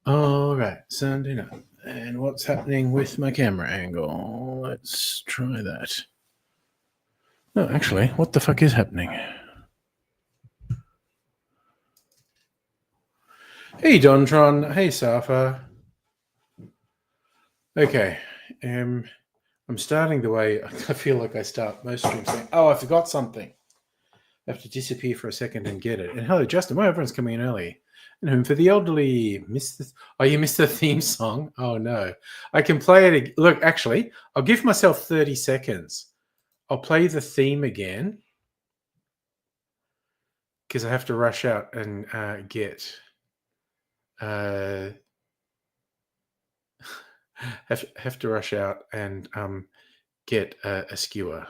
All right, sounding up. And what's happening with my camera angle? Let's try that. No, actually, what the fuck is happening? Hey, Dontron. Hey, Safa. Okay. I'm starting the way I feel like I start most streams saying, oh, I forgot something. I have to disappear for a second and get it. And hello, Justin. Well, everyone's coming in early. And Home for the Elderly. Oh, you missed the theme song? Oh, no. I can play it. Look, actually, I'll give myself 30 seconds. I'll play the theme again because I have to rush out and get... have to rush out and get a skewer.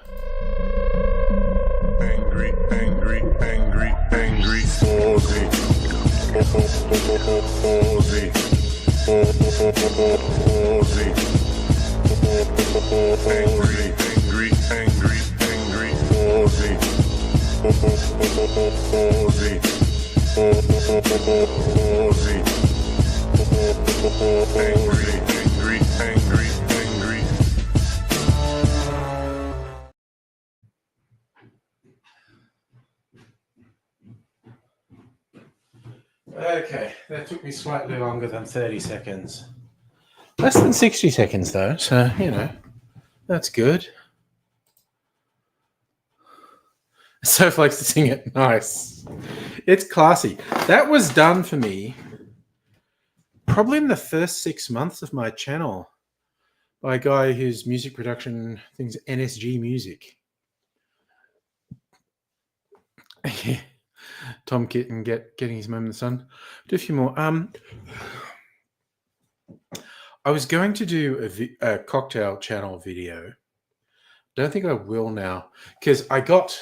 Angry, angry, angry, angry, Aussie. Aussie. Aussie. Angry, angry, angry, angry, Aussie. Aussie. Aussie. Angry, angry, angry, angry. Okay, that took me slightly longer than 30 seconds. Less than 60 seconds, though, so, you know, that's good. Soph likes to sing it. Nice. It's classy. That was done for me probably in the first 6 months of my channel by a guy whose music production things NSG Music. Tom Kitten getting his moment in the sun. Do a few more. I was going to do a cocktail channel video. Don't think I will now because I got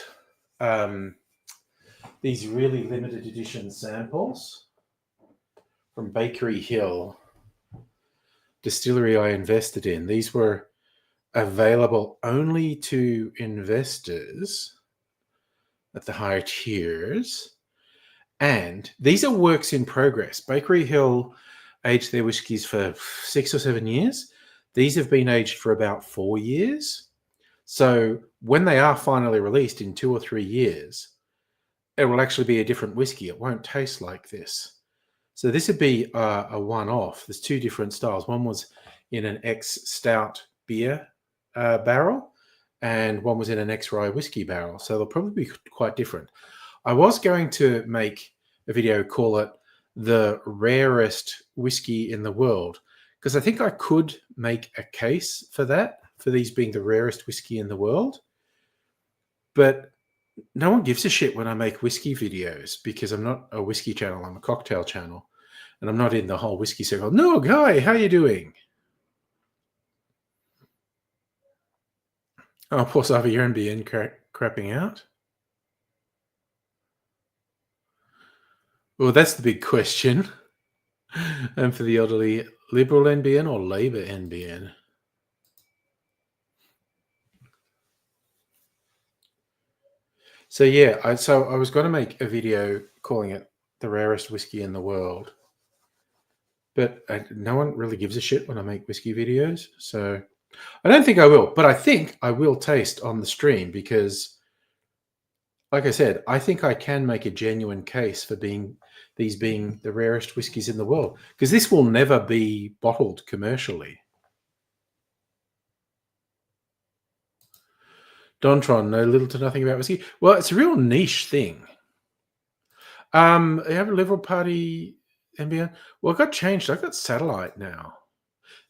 these really limited edition samples from Bakery Hill distillery I invested in. These were available only to investors at the higher tiers. And these are works in progress. Bakery Hill aged their whiskies for 6 or 7 years. These have been aged for about 4 years. So when they are finally released in 2 or 3 years, it will actually be a different whiskey. It won't taste like this. So this would be a one-off. There's 2 different styles. One was in an ex-stout beer barrel, and one was in an ex-rye whiskey barrel. So they'll probably be quite different. I was going to make a video, call it the rarest whiskey in the world, because I think I could make a case for that, for these being the rarest whiskey in the world. But no one gives a shit when I make whiskey videos because I'm not a whiskey channel. I'm a cocktail channel, and I'm not in the whole whiskey circle. No, Guy, how you doing? Oh, poor Savi, you're NBN crapping out. Well, that's the big question. And for the elderly, Liberal NBN or Labor NBN? So yeah, I was going to make a video calling it the rarest whiskey in the world, but no one really gives a shit when I make whiskey videos. So I don't think I will, but I think I will taste on the stream because, like I said, I think I can make a genuine case for these being the rarest whiskies in the world, because this will never be bottled commercially. Dontron, know little to nothing about whiskey. Well, it's a real niche thing. You have a Liberal Party NBN? Well, it got changed. I've got satellite now.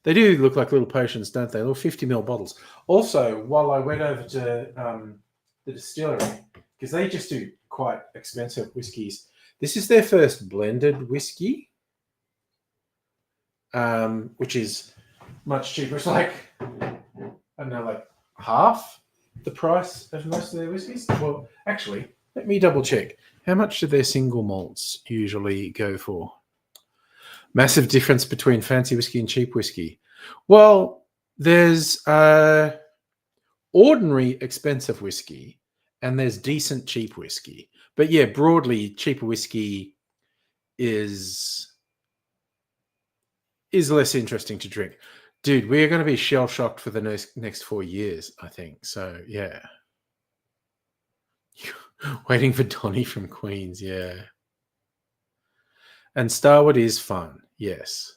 They do look like little potions, don't they? Little 50ml bottles. Also, while I went over to the distillery, because they just do quite expensive whiskies, this is their first blended whiskey, which is much cheaper. It's like, I don't know, like half the price of most of their whiskies. Well, actually, let me double check. How much do their single malts usually go for? Massive difference between fancy whiskey and cheap whiskey. Well, there's ordinary expensive whiskey and there's decent cheap whiskey. But yeah, broadly, cheaper whiskey is less interesting to drink. Dude, we're going to be shell shocked for the next 4 years, I think. So yeah. Waiting for Donny from Queens, yeah. And Starward is fun, yes.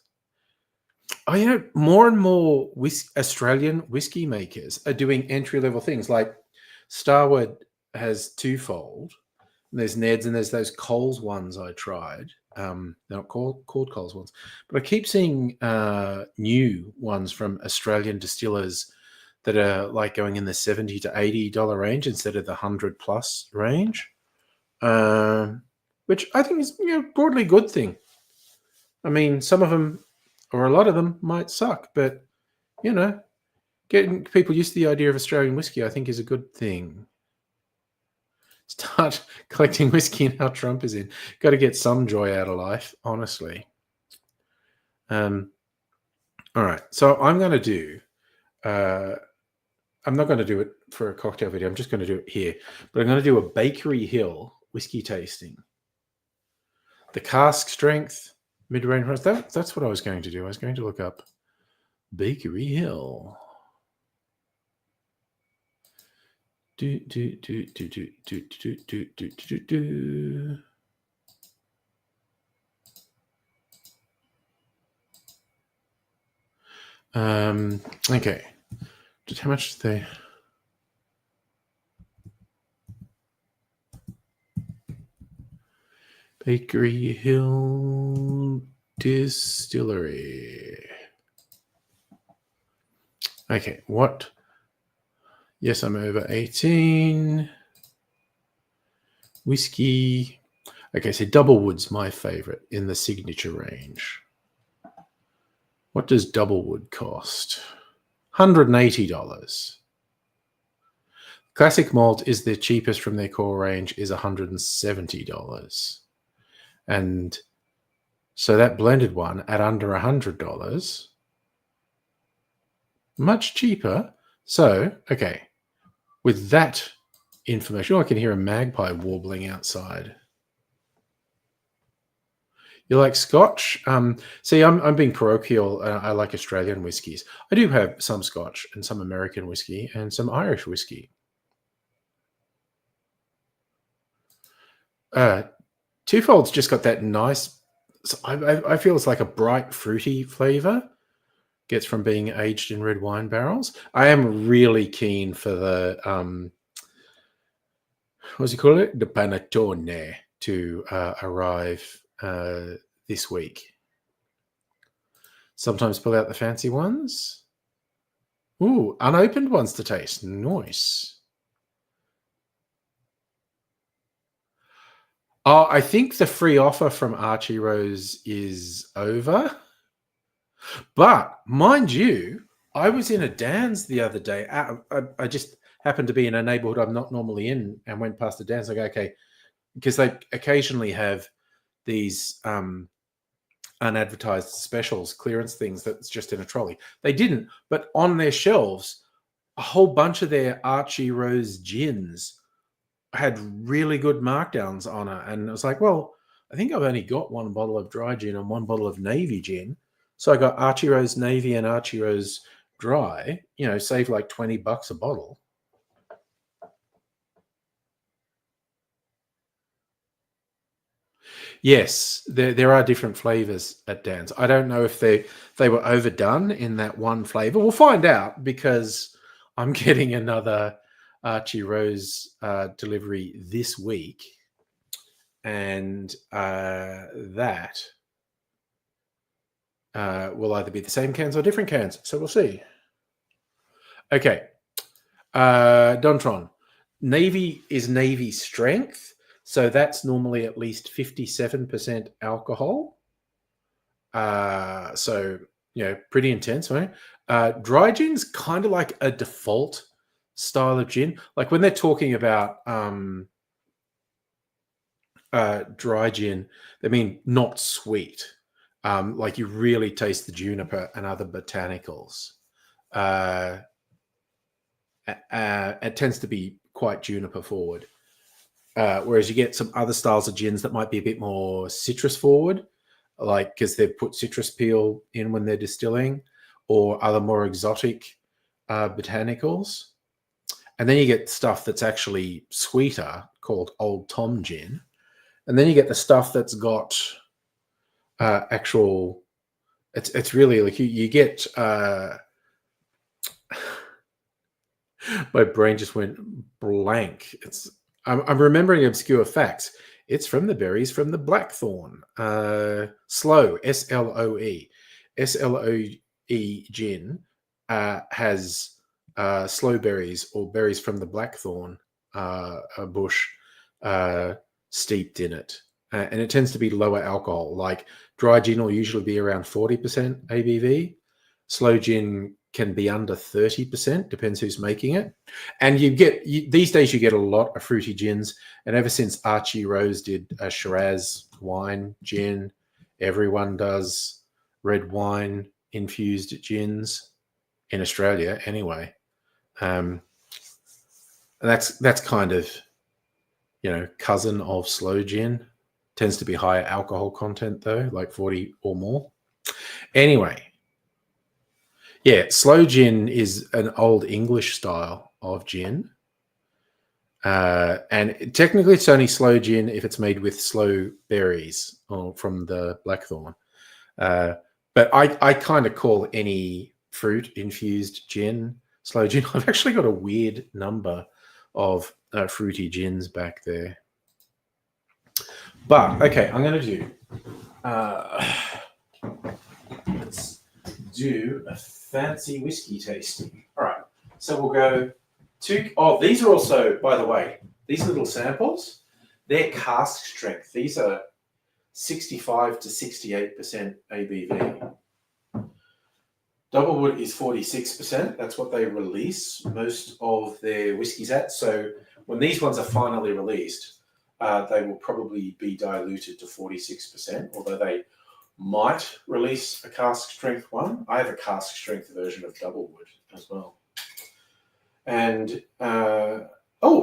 Oh, more and more Australian whiskey makers are doing entry-level things. Like Starward has Twofold. There's Ned's and there's those Coles ones I tried. They're not called Coles ones. But I keep seeing new ones from Australian distillers that are like going in the $70 to $80 range instead of the $100+ range, which I think is broadly a good thing. I mean, some of them or a lot of them might suck, but getting people used to the idea of Australian whiskey, I think, is a good thing. Start collecting whiskey now Trump is in. Got to get some joy out of life, honestly. All right, so I'm going to do. I'm not going to do it for a cocktail video. I'm just going to do it here. But I'm going to do a Bakery Hill whiskey tasting. The cask strength, mid-range price. That's what I was going to do. I was going to look up Bakery Hill. Okay. How much do they? Bakery Hill Distillery. Okay, what? Yes, I'm over 18. Whiskey. Okay, so Doublewood's my favorite in the signature range. What does Doublewood cost? $180. Classic malt is the cheapest from their core range, is $170. And so that blended one at under $100, much cheaper. So, okay, with that information, I can hear a magpie warbling outside. You like Scotch? See, I'm being parochial. I like Australian whiskies. I do have some Scotch and some American whiskey and some Irish whiskey. Twofold's just got that nice. I feel it's like a bright fruity flavor. Gets from being aged in red wine barrels. I am really keen for the what's he call it? The panettone to arrive this week. Sometimes pull out the fancy ones. Ooh, unopened ones to taste. Nice. Oh, I think the free offer from Archie Rose is over. But mind you, I was in a Dan's the other day. I just happened to be in a neighborhood I'm not normally in and went past the Dan's. I go, okay, because they occasionally have these unadvertised specials, clearance things that's just in a trolley. They didn't, but on their shelves, a whole bunch of their Archie Rose gins had really good markdowns on it. And I was like, well, I think I've only got one bottle of dry gin and one bottle of navy gin. So I got Archie Rose Navy and Archie Rose Dry, save like $20 a bottle. Yes, there are different flavors at Dan's. I don't know if they were overdone in that one flavor. We'll find out because I'm getting another Archie Rose delivery this week. And that will either be the same cans or different cans. So we'll see. Okay. Dontron. Navy is Navy strength. So that's normally at least 57% alcohol. So pretty intense, right? Dry gin's kind of like a default style of gin. Like when they're talking about dry gin, they mean not sweet. Like you really taste the juniper and other botanicals. It tends to be quite juniper forward. Whereas you get some other styles of gins that might be a bit more citrus forward, like because they've put citrus peel in when they're distilling, or other more exotic botanicals. And then you get stuff that's actually sweeter called Old Tom gin. And then you get the stuff that's got actual. It's really like you get. My brain just went blank. I'm remembering obscure facts. It's from the berries from the blackthorn. Sloe, SLOE. SLOE gin has sloe berries or berries from the blackthorn bush steeped in it. And it tends to be lower alcohol. Like dry gin will usually be around 40% ABV. Sloe gin can be under 30%, depends who's making it. And these days you get a lot of fruity gins. And ever since Archie Rose did a Shiraz wine gin, everyone does red wine infused gins in Australia anyway. And that's kind of, cousin of sloe gin. Tends to be higher alcohol content though, like 40 or more. Anyway. Yeah, sloe gin is an old English style of gin. And technically it's only sloe gin if it's made with sloe berries or from the blackthorn. But I kind of call any fruit-infused gin sloe gin. I've actually got a weird number of fruity gins back there. But, okay, I'm going to do... let's do a fancy whiskey tasting. All right, so we'll go these are also, by the way, these little samples, they're cask strength. These are 65 to 68% ABV. Doublewood is 46%. That's what they release most of their whiskies at. So when these ones are finally released, they will probably be diluted to 46%, although they might release a cask strength one. I have a cask strength version of Doublewood as well. And,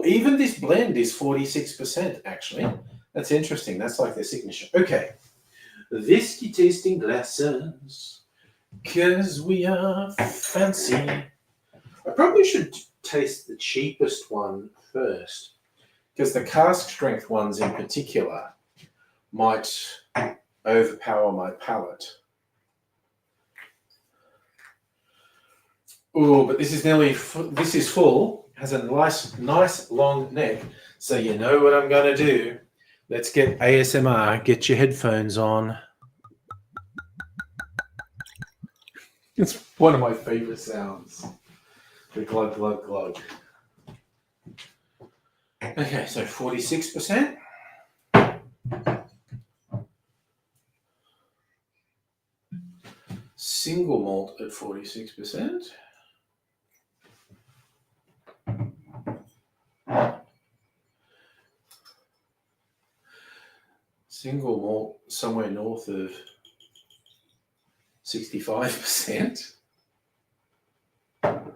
even this blend is 46% actually. That's interesting. That's like their signature. Okay. Whiskey tasting glasses, because we are fancy. I probably should taste the cheapest one first, because the cask strength ones in particular might overpower my palate. Oh, but this is full, has a nice long neck. So you know what I'm going to do. Let's get ASMR. Get your headphones on. It's one of my favorite sounds. The glug, glug, glug. Okay, so 46%. Single malt at 46%. Single malt somewhere north of 65%. And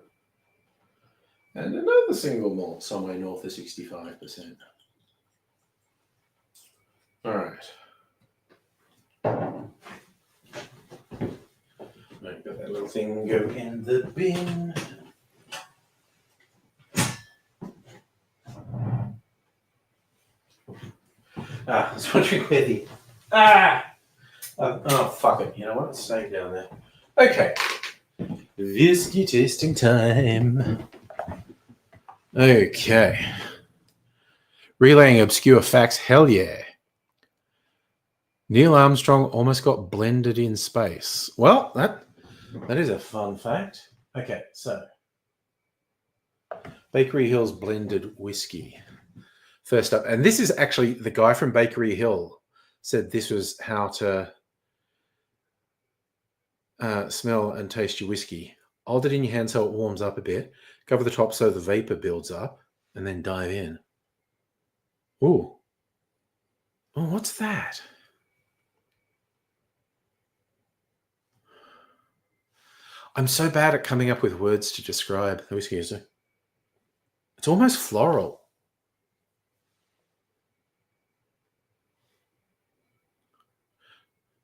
another single malt somewhere north of 65%. All right. I've got that little thing go in the bin. I was wondering where the... oh, fuck it. You know what? It's staying down there. Okay. Whiskey tasting time. Okay. Relaying obscure facts. Hell yeah. Neil Armstrong almost got blended in space. Well, that is a fun fact. Okay, so Bakery Hill's blended whiskey. First up, and this is actually the guy from Bakery Hill said this was how to smell and taste your whiskey. Hold it in your hand so it warms up a bit. Cover the top so the vapor builds up, and then dive in. Ooh. Oh, what's that? I'm so bad at coming up with words to describe the whiskey. It's almost floral.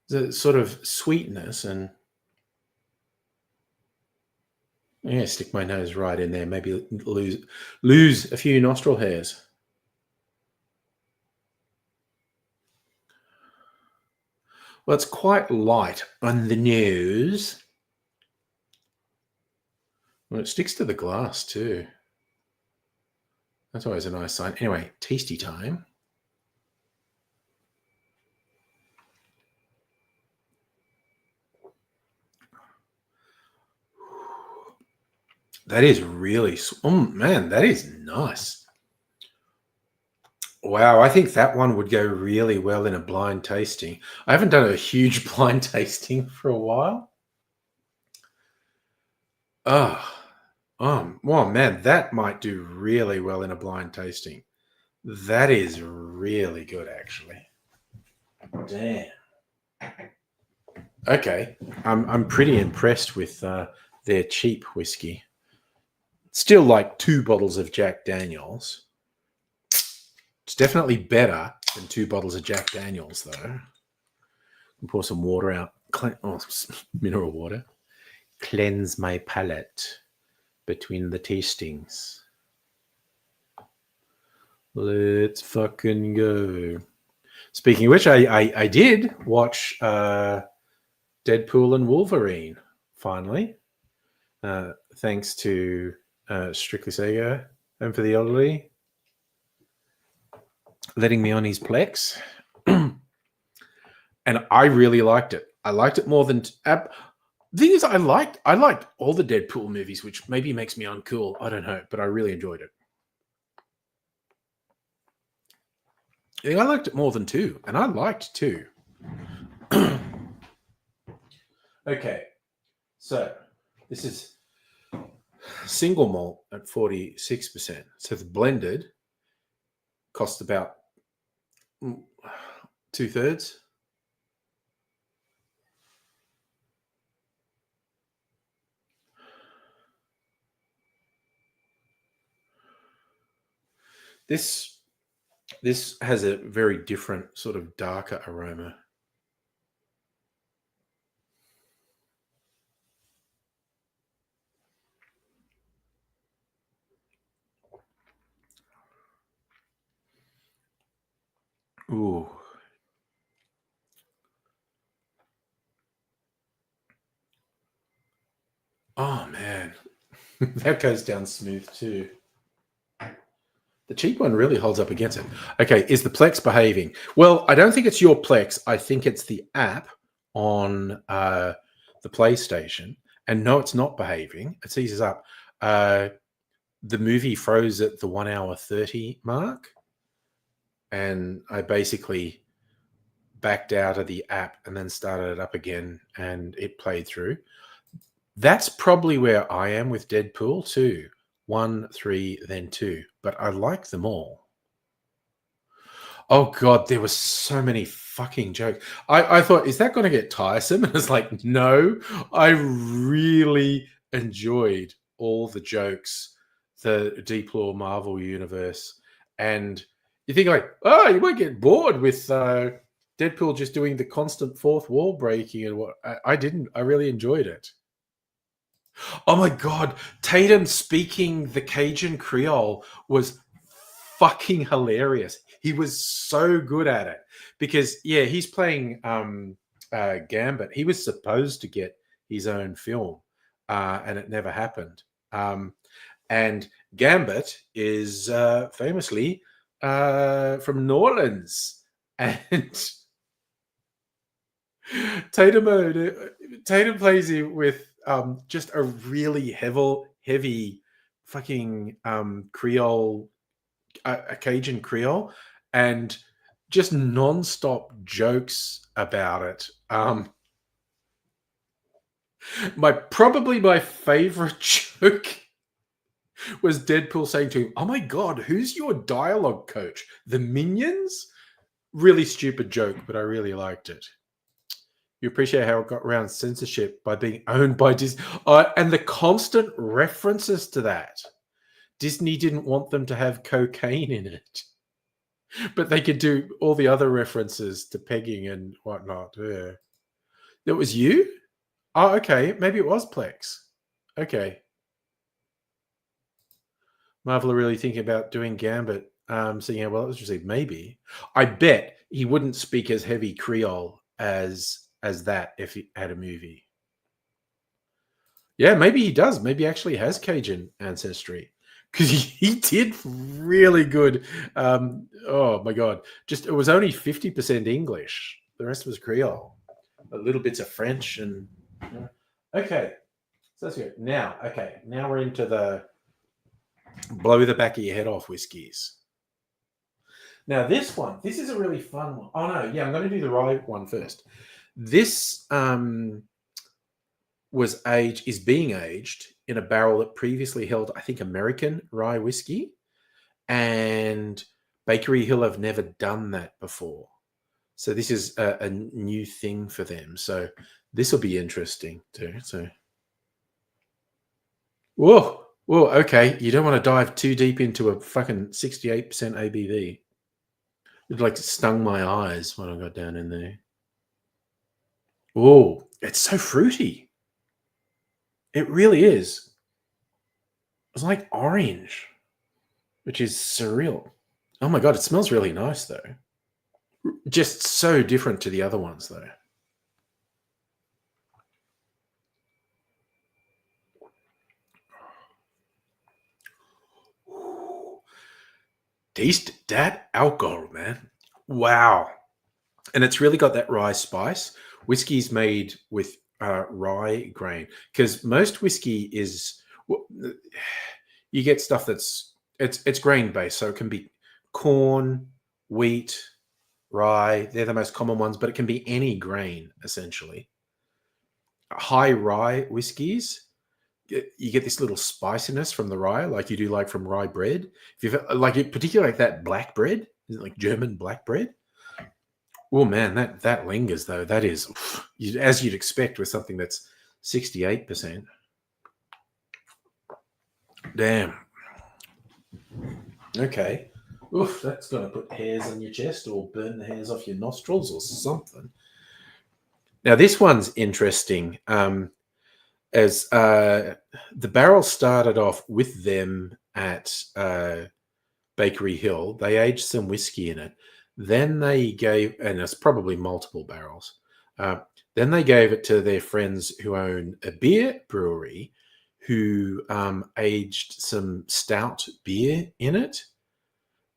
The sort of sweetness and yeah, stick my nose right in there. Maybe lose a few nostril hairs. Well, it's quite light on the nose. Well, it sticks to the glass too. That's always a nice sign. Anyway, tasty time. That is really, oh man, that is nice. Wow, I think that one would go really well in a blind tasting. I haven't done a huge blind tasting for a while. Oh, well, man, that might do really well in a blind tasting. That is really good, actually. Damn. Okay, I'm pretty impressed with their cheap whiskey. Still like 2 bottles of Jack Daniels. It's definitely better than 2 bottles of Jack Daniels, though. Pour some water out. Mineral water. Cleanse my palate between the tastings. Let's fucking go. Speaking of which, I did watch Deadpool and Wolverine, finally. Thanks to Strictly Sega and for the elderly letting me on his Plex. And I really liked it. I liked it more than... The thing is, I liked all the Deadpool movies, which maybe makes me uncool. I don't know, but I really enjoyed it. I think I liked it more than 2, and I liked 2. Okay, so this is single malt at 46%. So the blended cost about 2/3. This has a very different sort of darker aroma. Ooh. Oh, man. That goes down smooth too. The cheap one really holds up against it. Okay, is the Plex behaving? Well, I don't think it's your Plex. I think it's the app on the PlayStation. And no, it's not behaving. It seizes up. The movie froze at the 1 hour 30 mark. And I basically backed out of the app and then started it up again and it played through. That's probably where I am with Deadpool too. 1, 3, then 2. But I like them all. Oh God, there were so many fucking jokes. I thought, is that going to get tiresome? And it's like, no, I really enjoyed all the jokes, the Deep Lore Marvel universe. And you think like, oh, you might get bored with Deadpool just doing the constant fourth wall breaking and what. I didn't. I really enjoyed it. Oh my God, Tatum speaking the Cajun Creole was fucking hilarious. He was so good at it because, yeah, he's playing Gambit. He was supposed to get his own film and it never happened. And Gambit is famously from New Orleans. And Tatum plays him with just a really heavy fucking Creole, a Cajun Creole, and just nonstop jokes about it. Probably my favorite joke was Deadpool saying to him, "Oh my god, who's your dialogue coach? The Minions?" Really stupid joke, but I really liked it. You appreciate how it got around censorship by being owned by Disney, and the constant references to that. Disney didn't want them to have cocaine in it, but they could do all the other references to pegging and whatnot. Yeah. That was you? Oh, okay. Maybe it was Plex. Okay. Marvel are really thinking about doing Gambit. So yeah, well, it was received. Maybe. I bet he wouldn't speak as heavy Creole as that if he had a movie. Yeah, maybe he does. Maybe he actually has Cajun ancestry because he did really good. Oh my god! Just it was only 50% English. The rest was Creole. A little bits of French and okay. So that's good. Now, okay, now we're into the blow the back of your head off whiskeys. Now, this is a really fun one. Oh no, yeah, I'm going to do the rye one first. This is being aged in a barrel that previously held, I think, American rye whiskey, and Bakery Hill have never done that before. So this is a new thing for them. So this will be interesting too. So, whoa, okay. You don't want to dive too deep into a fucking 68% ABV. It like stung my eyes when I got down in there. Oh, it's so fruity. It really is. It's like orange, which is surreal. Oh my god, it smells really nice though. Just so different to the other ones though. Taste that alcohol, man. Wow. And it's really got that rye spice. Whiskey's made with rye grain because most whiskey is you get stuff that's it's grain based, so it can be corn, wheat, rye. They're the most common ones, but it can be any grain essentially. High rye whiskeys, you get this little spiciness from the rye, like you do like from rye bread. If you've like it, particularly like that black bread, is it like German black bread? Oh man, that lingers though. That is as you'd expect with something that's 68%. Damn. Okay. Oof, that's gonna put hairs on your chest or burn the hairs off your nostrils or something. Now this one's interesting. As the barrel started off with them at Bakery Hill, they aged some whiskey in it. Then they gave, and it's probably multiple barrels. Then they gave it to their friends who own a beer brewery, who aged some stout beer in it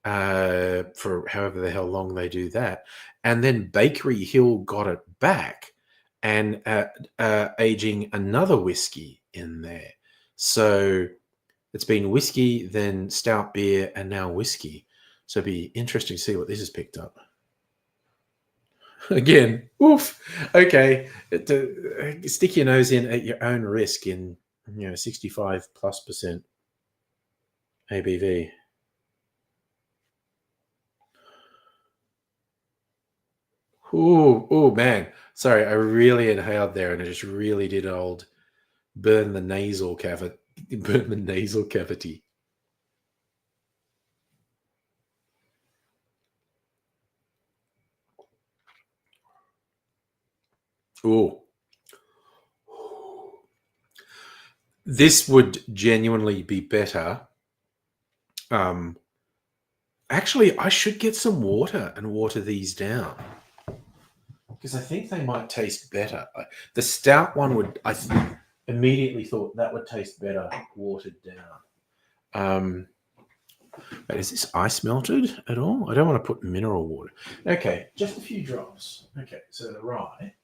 for however the hell long they do that. And then Bakery Hill got it back and aging another whiskey in there. So it's been whiskey, then stout beer, and now whiskey. So it'd be interesting to see what this has picked up. Again, oof. Okay, stick your nose in at your own risk in 65+% ABV. Oh man. Sorry, I really inhaled there and it just really did burn the nasal cavity. Burn the nasal cavity. Oh. This would genuinely be better. Actually, I should get some water and water these down because I think they might taste better. The stout one I immediately thought that would taste better watered down. But is this ice melted at all? I don't want to put mineral water. Okay, just a few drops. Okay, so the rye.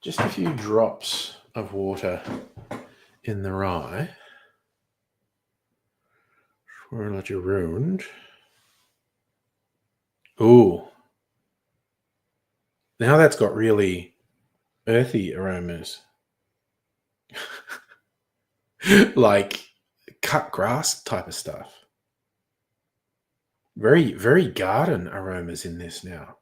Just a few drops of water in the rye. Swirl it around. Ooh. Now that's got really earthy aromas. Like cut grass type of stuff. Very, very garden aromas in this now.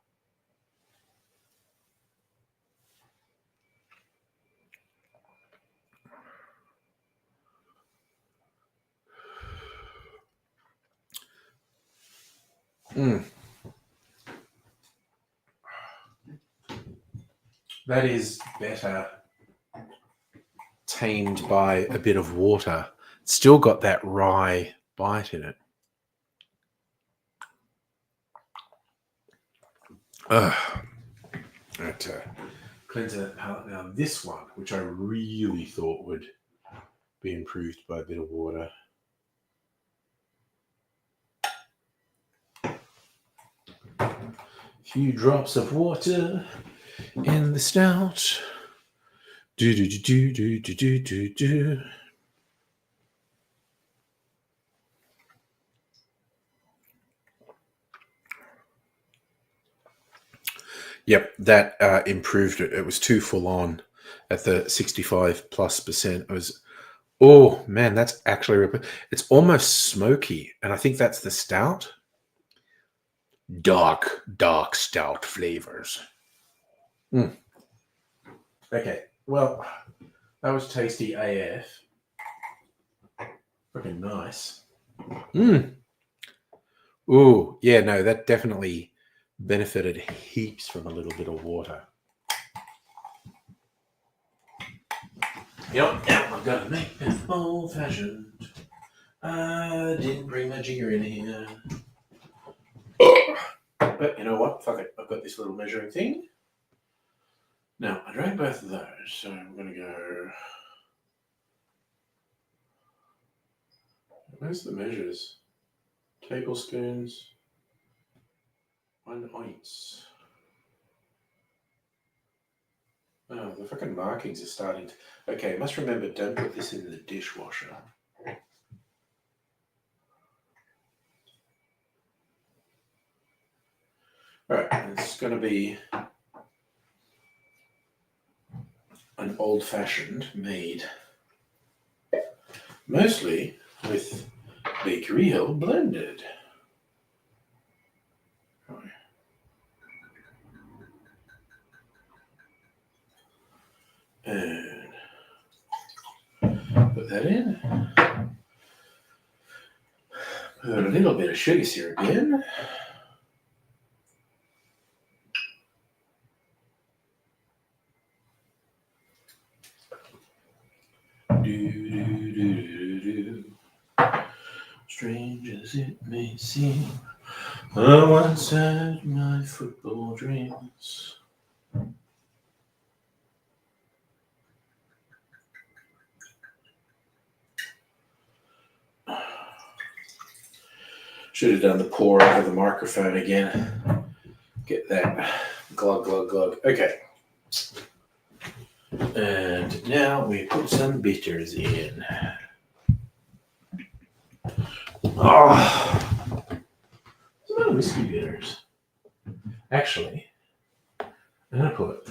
That is better tamed by a bit of water. Still got that rye bite in it. Right, cleanser that palate. Now this one, which I really thought would be improved by a bit of water. A few drops of water in the stout. Do do do do do do do do. Yep, that improved it. It was too full on at the 65+%. It was, oh man, that's actually, it's almost smoky. And I think that's the stout. Dark stout flavors. Okay, well, that was tasty AF. Freaking nice. Ooh, yeah, no, that definitely benefited heaps from a little bit of water. Yep, now I'm gonna make an old fashioned. I didn't bring my jigger in here. But you know what? Fuck it. I've got this little measuring thing. Now, I drank both of those, so I'm gonna go. Where's the measures? Tablespoons. 1 ounce. Oh, the fucking markings are starting to... Okay, you must remember, don't put this in the dishwasher. Alright, it's going to be an old-fashioned made mostly with Bakery Hill blended. And put that in. Put a little bit of sugar syrup in. Strange as it may seem, I once had my football dreams. Should have done the pour over the microphone again. Get that glug, glug, glug. Okay. And now we put some bitters in. Oh, some whiskey bitters. Actually, I'm going to put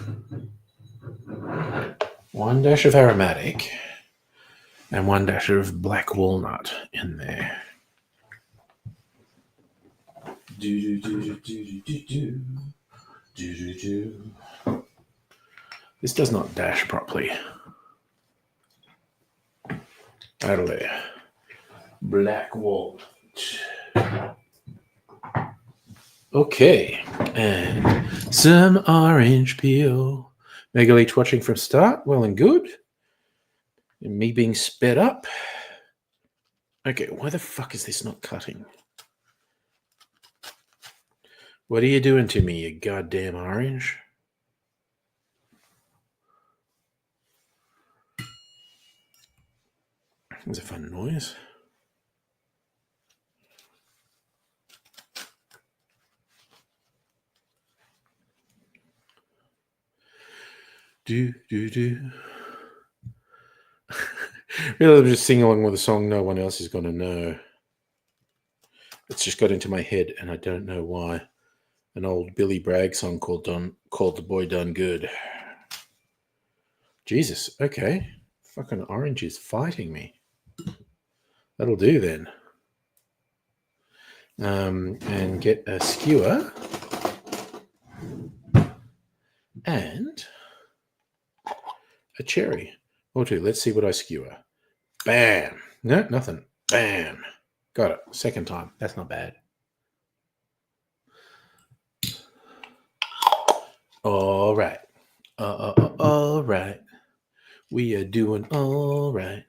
1 dash of aromatic and 1 dash of black walnut in there. Do do do do do do do do do. This does not dash properly. Adelaide. Black walnut. Okay, and some orange peel. Megaleech watching from start. Well and good. And me being sped up. Okay, why the fuck is this not cutting? What are you doing to me, you goddamn orange? That's a fun noise. Do, do, do. Really, I'm just singing along with a song no one else is going to know. It's just got into my head and I don't know why. an old Billy Bragg song called The Boy Done Good. Jesus, okay. Fucking orange is fighting me. That'll do then. And get a skewer and a cherry or two. Let's see what I skewer. Bam. No, nothing. Bam. Got it. Second time. That's not bad. All right. All right. We are doing all right.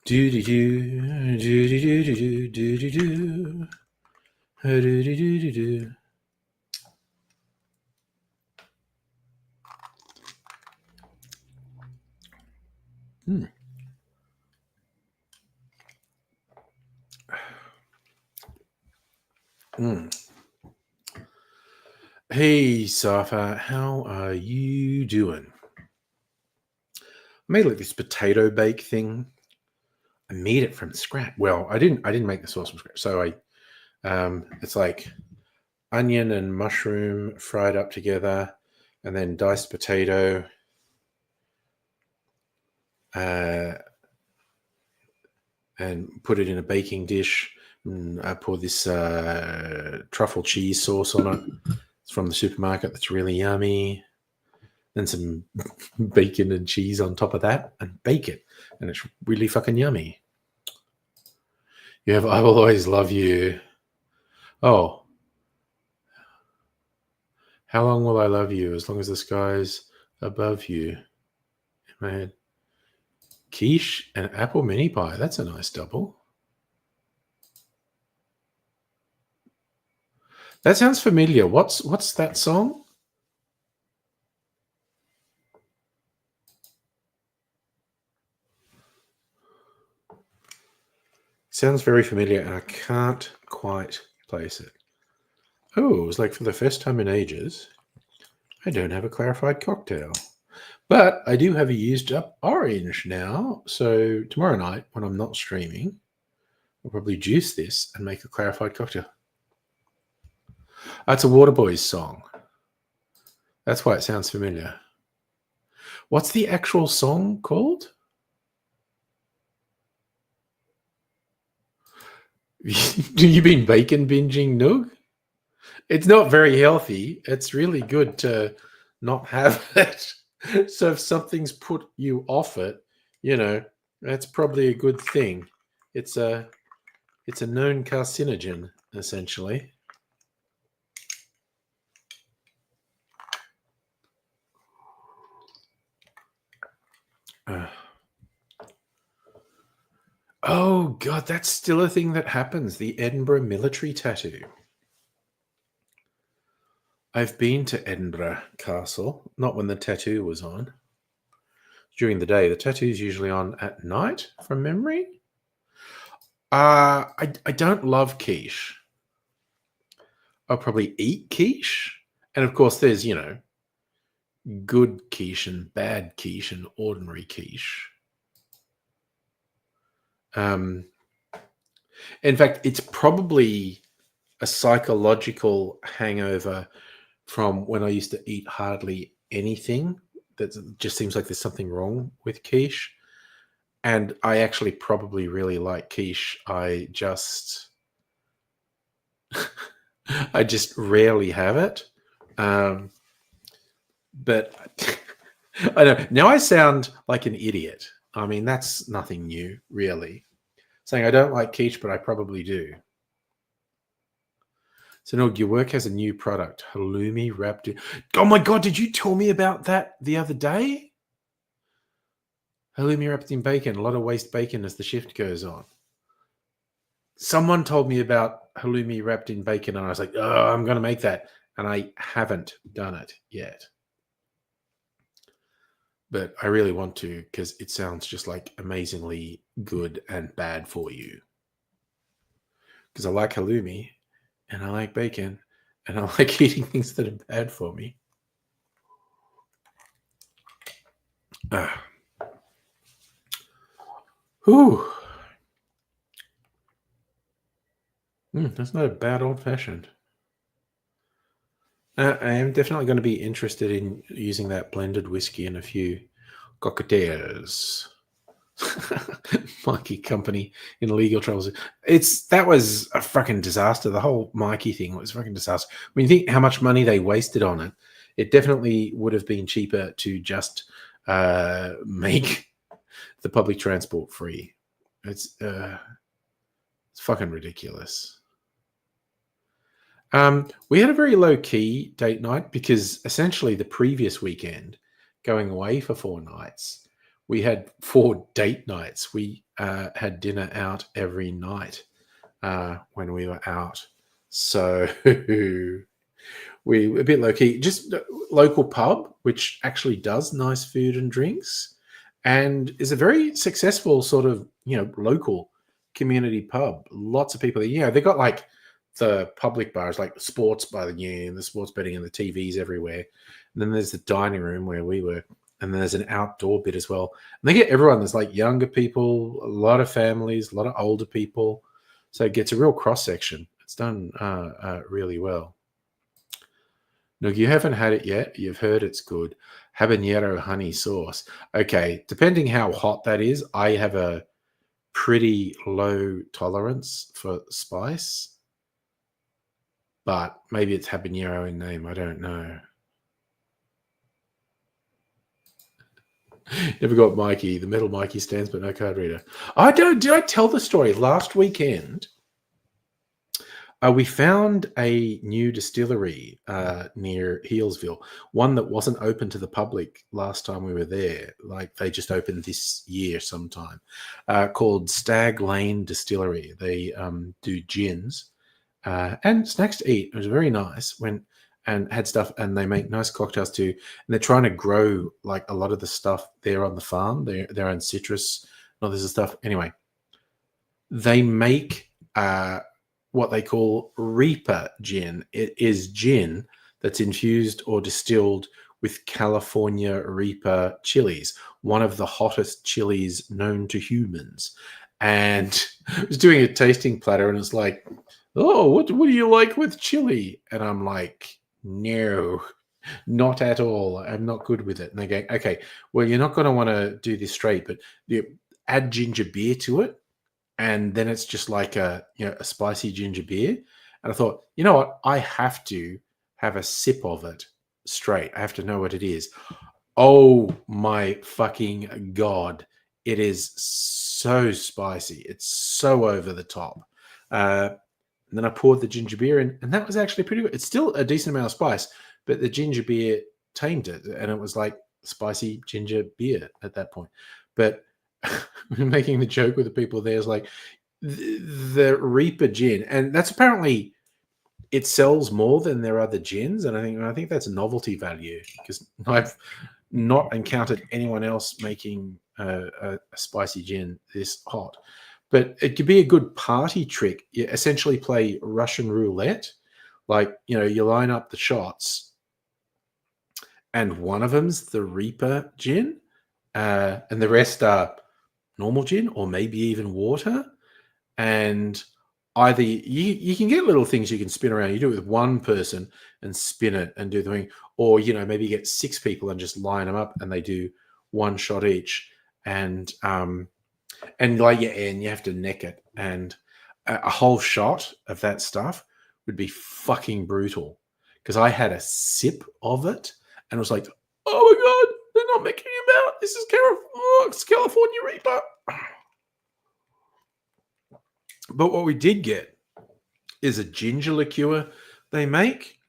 Do do do do do do do do do do do do do do. Hey, Safa, how are you doing? I made like this potato bake thing. I made it from scratch. Well, I didn't make the sauce from scratch. So it's like onion and mushroom fried up together, and then diced potato. And put it in a baking dish. And I pour this truffle cheese sauce on it. It's from the supermarket. That's really yummy. Then some bacon and cheese on top of that, and bake it. And it's really fucking yummy. You have I Will Always Love You. Oh. How long will I love you? As long as the sky's above you. In my head. Quiche and apple mini pie. That's a nice double. That sounds familiar. What's that song? Sounds very familiar, and I can't quite place it. Oh, it was like for the first time in ages, I don't have a clarified cocktail. But I do have a used up orange now. So tomorrow night, when I'm not streaming, I'll probably juice this and make a clarified cocktail. It's a Waterboys song. That's why it sounds familiar. What's the actual song called? You been bacon binging, Noog? It's not very healthy. It's really good to not have it. So if something's put you off it, that's probably a good thing. It's a known carcinogen, essentially. Oh, God, that's still a thing that happens. The Edinburgh military tattoo. I've been to Edinburgh Castle, not when the tattoo was on. During the day. The tattoo's usually on at night, from memory. I don't love quiche. I'll probably eat quiche. And, of course, there's, good quiche and bad quiche and ordinary quiche. In fact, it's probably a psychological hangover from when I used to eat hardly anything. That just seems like there's something wrong with quiche. And I actually probably really like quiche. I just rarely have it. But I know now I sound like an idiot. I mean, that's nothing new, really. Saying I don't like quiche, but I probably do. So, no, your work has a new product, halloumi wrapped in... Oh, my God, did you tell me about that the other day? Halloumi wrapped in bacon, a lot of waste bacon as the shift goes on. Someone told me about halloumi wrapped in bacon, and I was like, oh, I'm going to make that. And I haven't done it yet. But I really want to, because it sounds just like amazingly good and bad for you. Because I like halloumi, and I like bacon, and I like eating things that are bad for me. Whew. That's not a bad old-fashioned. I am definitely going to be interested in using that blended whiskey in a few cocktails. Mikey company in legal troubles. That was a fucking disaster. The whole Mikey thing was a fucking disaster. When you think how much money they wasted on it, it definitely would have been cheaper to just make the public transport free. It's fucking ridiculous. We had a very low key date night because essentially the previous weekend, going away for 4 nights, we had 4 date nights. We had dinner out every night when we were out. So we a bit low key, just local pub, which actually does nice food and drinks and is a very successful sort of, local community pub. Lots of people, they got like the public bars, like sports by the union, the sports betting and the TVs everywhere. And then there's the dining room where we were. And then there's an outdoor bit as well. And they get everyone. There's like younger people, a lot of families, a lot of older people. So it gets a real cross section. It's done really well. Look, you haven't had it yet. You've heard it's good. Habanero honey sauce. Okay, depending how hot that is, I have a pretty low tolerance for spice. But maybe it's habanero in name. I don't know. Never got Mikey. The metal Mikey stands, but no card reader. Did I tell the story? Last weekend, we found a new distillery near Healesville, one that wasn't open to the public last time we were there. Like they just opened this year sometime, called Stag Lane Distillery. They do gins and snacks to eat. It was very nice. And had stuff, and they make nice cocktails too. And they're trying to grow like a lot of the stuff there on the farm, their own citrus and all this stuff. Anyway, they make what they call Reaper gin. It is gin that's infused or distilled with California Reaper chilies, one of the hottest chilies known to humans. And I was doing a tasting platter, and it's like, oh, what do you like with chili? And I'm like, no, not at all. I'm not good with it. And they go, okay, well, you're not going to want to do this straight, but you add ginger beer to it, and then it's just like a spicy ginger beer. And I thought, you know what? I have to have a sip of it straight. I have to know what it is. Oh my fucking God. It is so spicy. It's so over the top. And then I poured the ginger beer in, and that was actually pretty good. It's still a decent amount of spice, but the ginger beer tamed it, and it was like spicy ginger beer at that point. But making the joke with the people there is like the Reaper gin, and that's apparently it sells more than their other gins, and I think that's novelty value because I've not encountered anyone else making a spicy gin this hot. But it could be a good party trick. You essentially play Russian roulette. Like, you line up the shots and one of them's the Reaper gin and the rest are normal gin or maybe even water. And either you can get little things you can spin around. You do it with one person and spin it and do the thing. Or, maybe you get 6 people and just line them up and they do one shot each. And you have to neck it, and a whole shot of that stuff would be fucking brutal. Because I had a sip of it, and it was like, oh my God, they're not making him out. This is it's California Reaper. But what we did get is a ginger liqueur they make.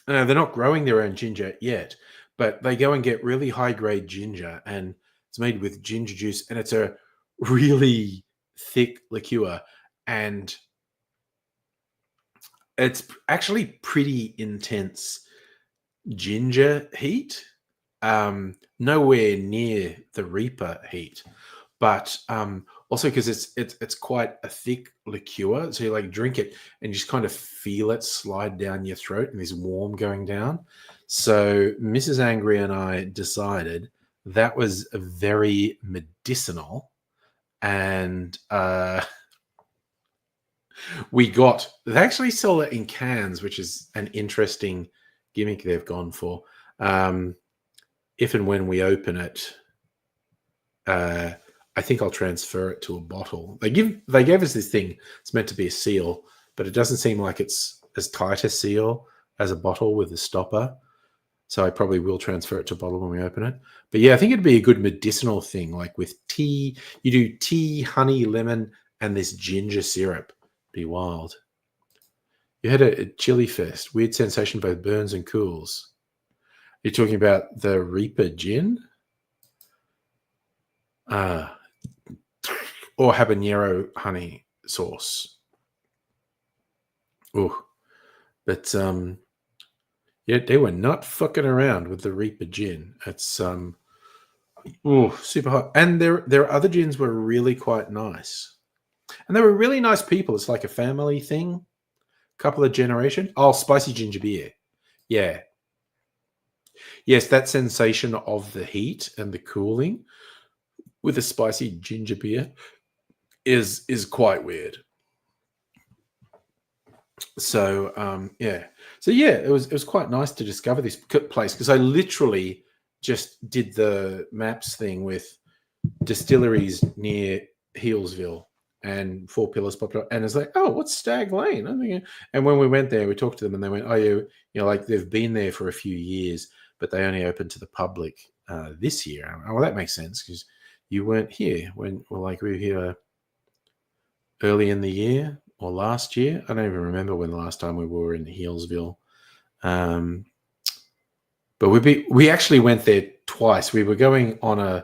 They're not growing their own ginger yet, but they go and get really high grade ginger, and it's made with ginger juice, and it's a really thick liqueur, and it's actually pretty intense ginger heat, nowhere near the Reaper heat, but also because it's quite a thick liqueur, so you like drink it and you just kind of feel it slide down your throat and there's warm going down. So Mrs. Angry and I decided That was very medicinal. And they actually sell it in cans, which is an interesting gimmick they've gone for. If and when we open it, I think I'll transfer it to a bottle. They gave us this thing. It's meant to be a seal, but it doesn't seem like it's as tight a seal as a bottle with a stopper. So I probably will transfer it to a bottle when we open it. But yeah, I think it'd be a good medicinal thing, like with tea. You do tea, honey, lemon, and this ginger syrup. Be wild. You had a chili fest. Weird sensation, both burns and cools. You're talking about the Reaper gin? Or habanero honey sauce. Oh, but yeah, they were not fucking around with the Reaper gin. It's super hot. And their other gins were really quite nice. And they were really nice people. It's like a family thing. Couple of generation. Oh, spicy ginger beer. Yeah. Yes, that sensation of the heat and the cooling with a spicy ginger beer is quite weird. So it was quite nice to discover this place, because I literally just did the maps thing with distilleries near Healesville and Four Pillars popped up, and it's like, oh, what's Stag Lane? I mean, and when we went there, we talked to them, and they went, oh, you know, like they've been there for a few years, but they only opened to the public this year. Well, that makes sense, because you weren't here when we were here early in the year or last year. I don't even remember when the last time we were in Healesville. But we actually went there twice. We were going on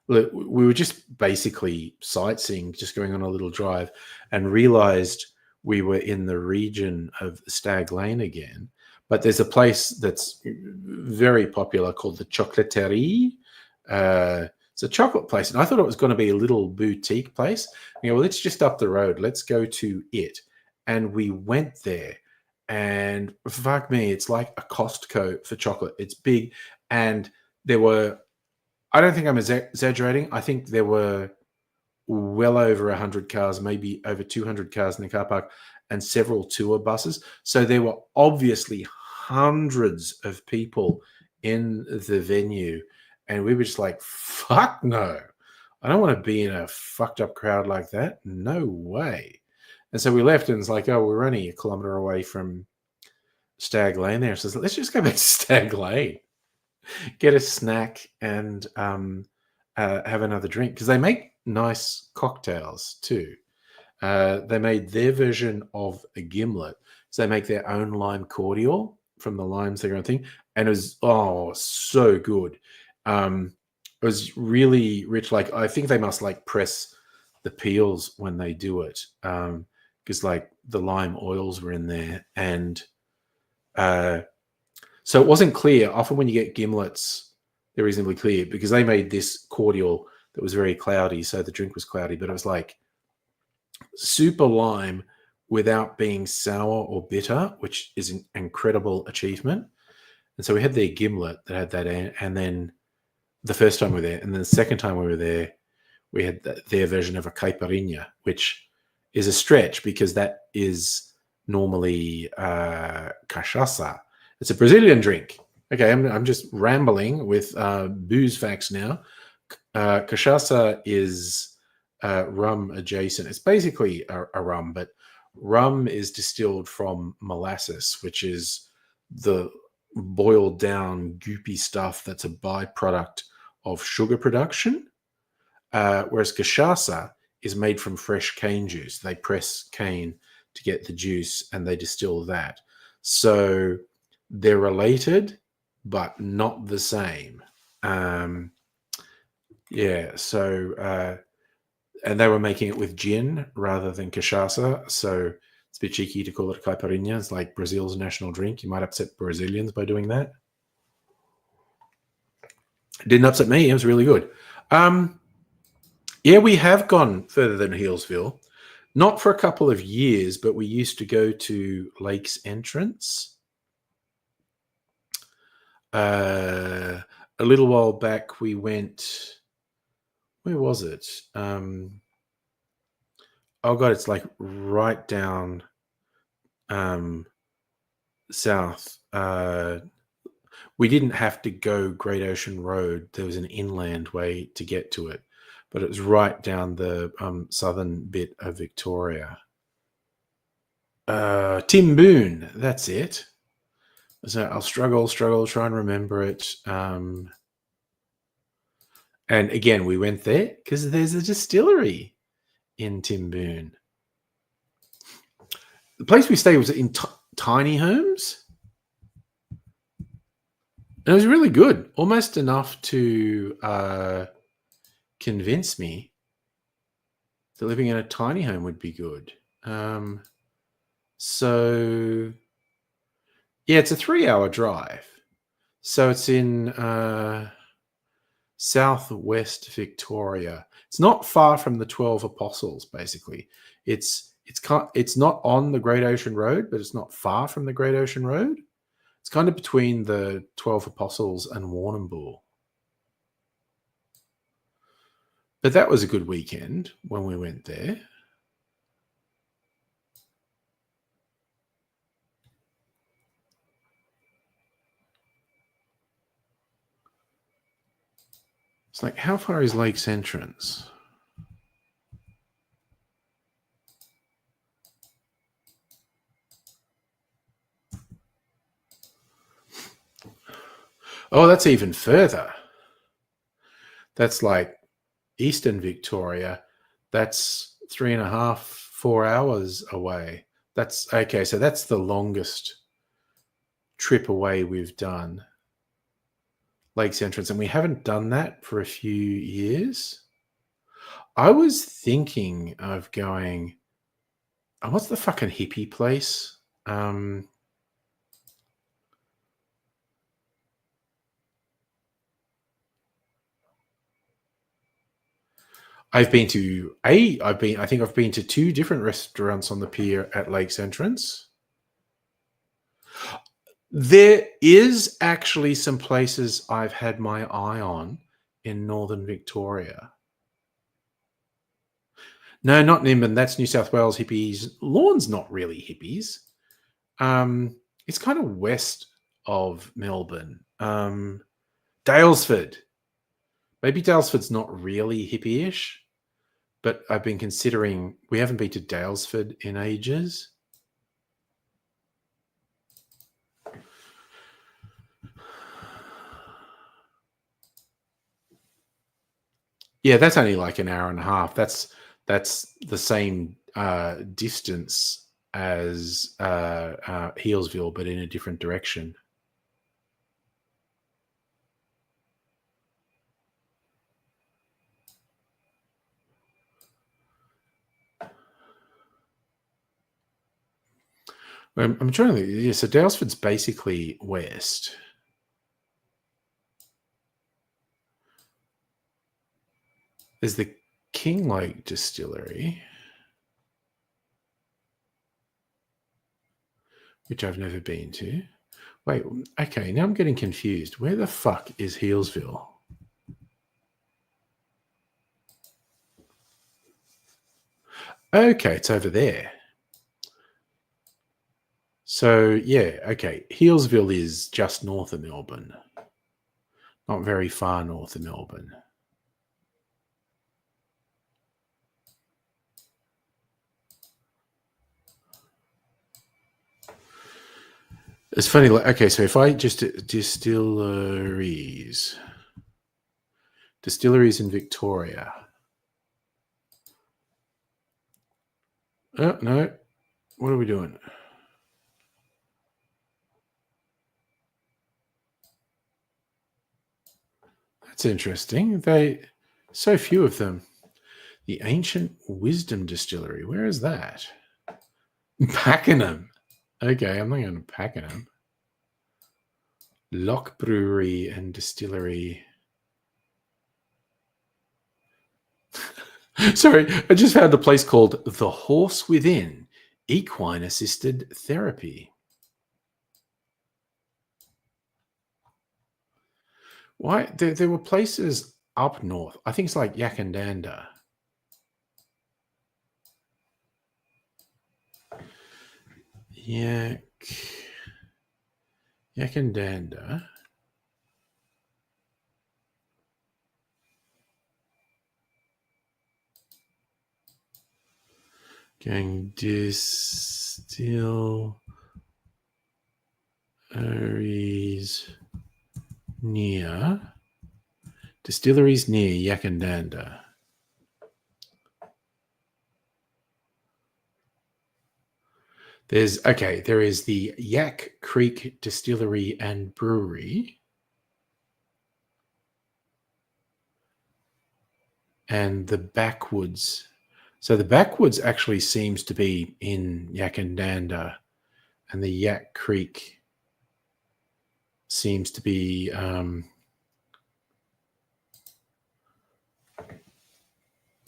we were just basically sightseeing, just going on a little drive, and realized we were in the region of Stag Lane again. But there's a place that's very popular called the Chocolaterie. It's a chocolate place, and I thought it was going to be a little boutique place. Well, it's just up the road. Let's go to it. And we went there, and fuck me, it's like a Costco for chocolate. It's big, and there were, I don't think I'm exaggerating, I think there were well over 100 cars, maybe over 200 cars in the car park, and several tour buses. So there were obviously hundreds of people in the venue. And we were just like, fuck no. I don't want to be in a fucked up crowd like that. No way. And so we left, and it's like, oh, we're only a kilometer away from Stag Lane there. So let's just go back to Stag Lane, get a snack, and have another drink. Because they make nice cocktails too. They made their version of a gimlet. So they make their own lime cordial from the limes they're going to think. And it was, so good. It was really rich. Like, I think they must press the peels when they do it, because the lime oils were in there, and so it wasn't clear. Often when you get gimlets, they're reasonably clear, because they made this cordial that was very cloudy, so the drink was cloudy, but it was like super lime without being sour or bitter, which is an incredible achievement. And so we had their gimlet that had that in, and then the first time we were there, and then the second time we were there, we had their version of a caipirinha, which is a stretch, because that is normally cachaça. It's a Brazilian drink. Okay, I'm just rambling with booze facts now. Cachaça is rum adjacent. It's basically a rum, but rum is distilled from molasses, which is the boiled down goopy stuff that's a byproduct of sugar production, whereas cachaça is made from fresh cane juice. They press cane to get the juice, and they distill that. So they're related, but not the same. And they were making it with gin rather than cachaça, so it's a bit cheeky to call it a caipirinha. It's like Brazil's national drink. You might upset Brazilians by doing that. It didn't upset me. It was really good. We have gone further than Healesville. Not for a couple of years, but we used to go to Lakes Entrance. a little while back we went. Where was it? Oh god, it's like right down south. We didn't have to go Great Ocean Road. There was an inland way to get to it, but it was right down the southern bit of Victoria. Timboon, that's it. So I'll struggle, try and remember it. And again, we went there because there's a distillery in Timboon. The place we stayed was in tiny homes. And it was really good, almost enough to convince me that living in a tiny home would be good. So, yeah, it's a 3-hour drive. So it's in southwest Victoria. It's not far from the 12 Apostles, basically. It's not on the Great Ocean Road, but it's not far from the Great Ocean Road. It's kind of between the 12 Apostles and Warrnambool. But that was a good weekend when we went there. It's like, how far is Lake's Entrance? Oh, that's even further. That's like Eastern Victoria. That's 3.5, 4 hours away. That's okay. So that's the longest trip away we've done. Lake's Entrance, and we haven't done that for a few years. I was thinking of going. Oh, what's the fucking hippie place? I think I've been to 2 different restaurants on the pier at Lake's Entrance. There is actually some places I've had my eye on in Northern Victoria. No, not Nimbin. That's New South Wales hippies. Lorne's not really hippies. It's kind of west of Melbourne. Daylesford. Maybe Daylesford's not really hippie-ish, but I've been considering. We haven't been to Daylesford in ages. Yeah, that's only like an hour and a half. That's the same distance as Healesville, but in a different direction. I'm trying to think. Yeah, so Daylesford's basically west. There's the Kinglake Distillery, which I've never been to. Wait, okay, now I'm getting confused. Where the fuck is Healesville? Okay, it's over there. So, yeah, okay. Healesville is just north of Melbourne. Not very far north of Melbourne. It's funny, like, okay, so if I just distilleries in Victoria. Oh, no. What are we doing? That's interesting. So few of them. The Ancient Wisdom Distillery. Where is that? Pakenham. Okay, I'm not going to Pakenham. Lock Brewery and Distillery. Sorry, I just found a place called The Horse Within, Equine Assisted Therapy. Why? There were places up north. I think it's like Yakandanda. Yakandanda. Going distilleries near Yakandanda. There is the Yak Creek Distillery and Brewery. And the Backwoods. So the Backwoods actually seems to be in Yakandanda, and the Yak Creek seems to be from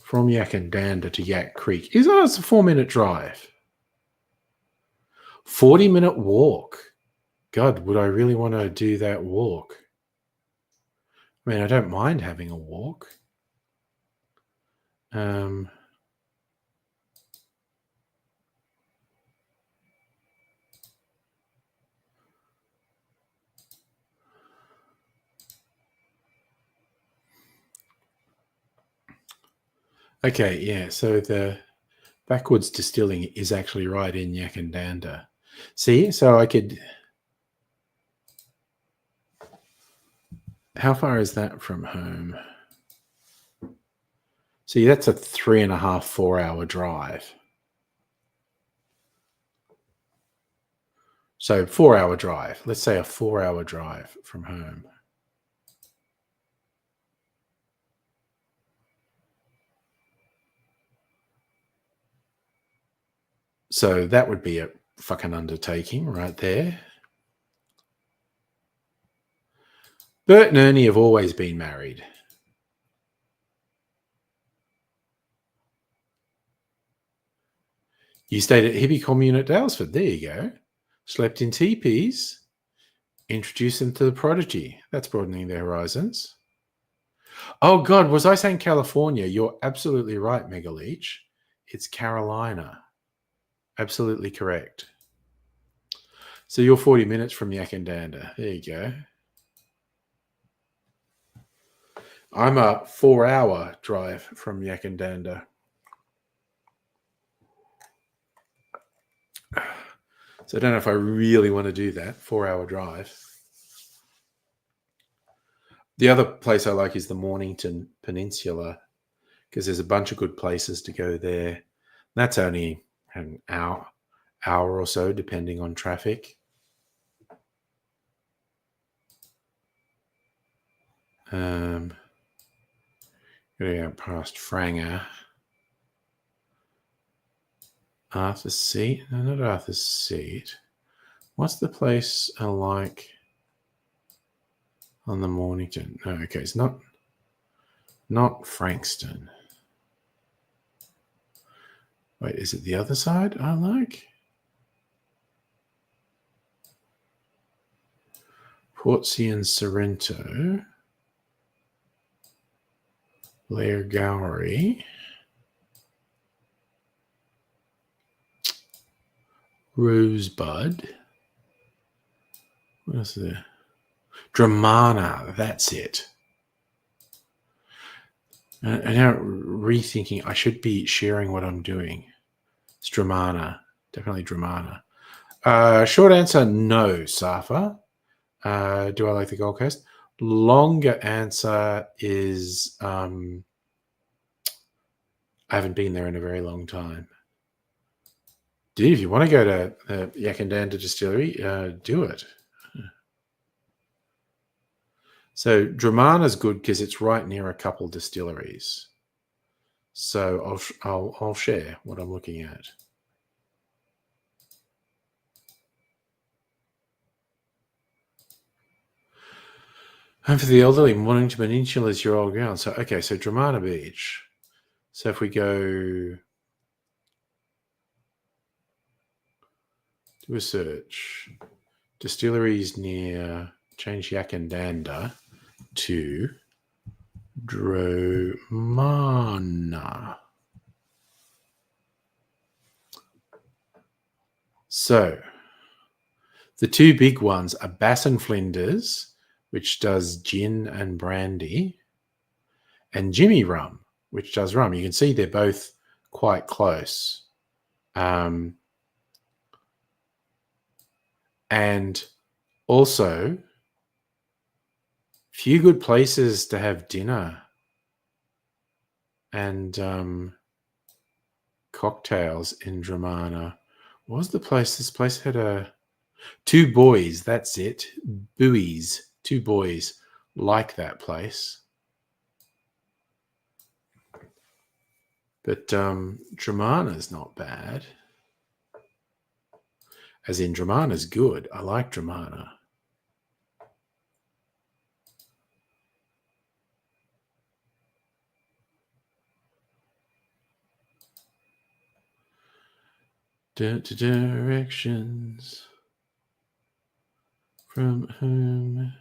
Yakandanda to Yak Creek. It's a 4-minute drive. 40-minute walk. God, would I really want to do that walk? I mean, I don't mind having a walk. Okay, yeah, so the Backwoods Distilling is actually right in Yakandanda. See, so I could... How far is that from home? See, that's a 3.5, 4-hour drive. So 4-hour drive. Let's say a 4-hour drive from home. So that would be a fucking undertaking right there. Bert and Ernie have always been married. You stayed at Hippie Commune at Dalesford. There you go. Slept in teepees. Introduced them to the prodigy. That's broadening their horizons. Oh, God, was I saying California? You're absolutely right, Mega Leech. It's Carolina. Absolutely correct. So you're 40 minutes from Yakandanda. There you go. I'm a 4-hour drive from Yakandanda. So I don't know if I really want to do that, 4-hour drive. The other place I like is the Mornington Peninsula, because there's a bunch of good places to go there. That's only an hour or so, depending on traffic. Going out past Franger. Arthur's Seat? No, not Arthur's Seat. What's the place I like on the Mornington? Oh, okay, it's not Frankston. Wait, is it the other side I like? Portsea and Sorrento. Blair Gallery. Rosebud. What is there? Dramana, that's it. And now rethinking, I should be sharing what I'm doing. It's Dramana, definitely Dramana. Short answer, no, Safa. Do I like the Gold Coast? Longer answer is I haven't been there in a very long time. Dude, if you want to go to the Yakandanda Distillery, do it. So Dramana's good because it's right near a couple distilleries. So I'll share what I'm looking at. And for the elderly, Mornington Peninsula is your old ground. So okay, so Dramana Beach. So if we go do a search, distilleries near, change Yakandanda. to Dromana. So the two big ones are Bass and Flinders, which does gin and brandy, and Jimmy Rum, which does rum. You can see they're both quite close. And also, few good places to have dinner and cocktails in Dramana. What was the place? This place had two boys. That's it. Buoys. Two boys. Like that place. But Dramana's not bad. As in, Dramana's good. I like Dramana. Directions from home.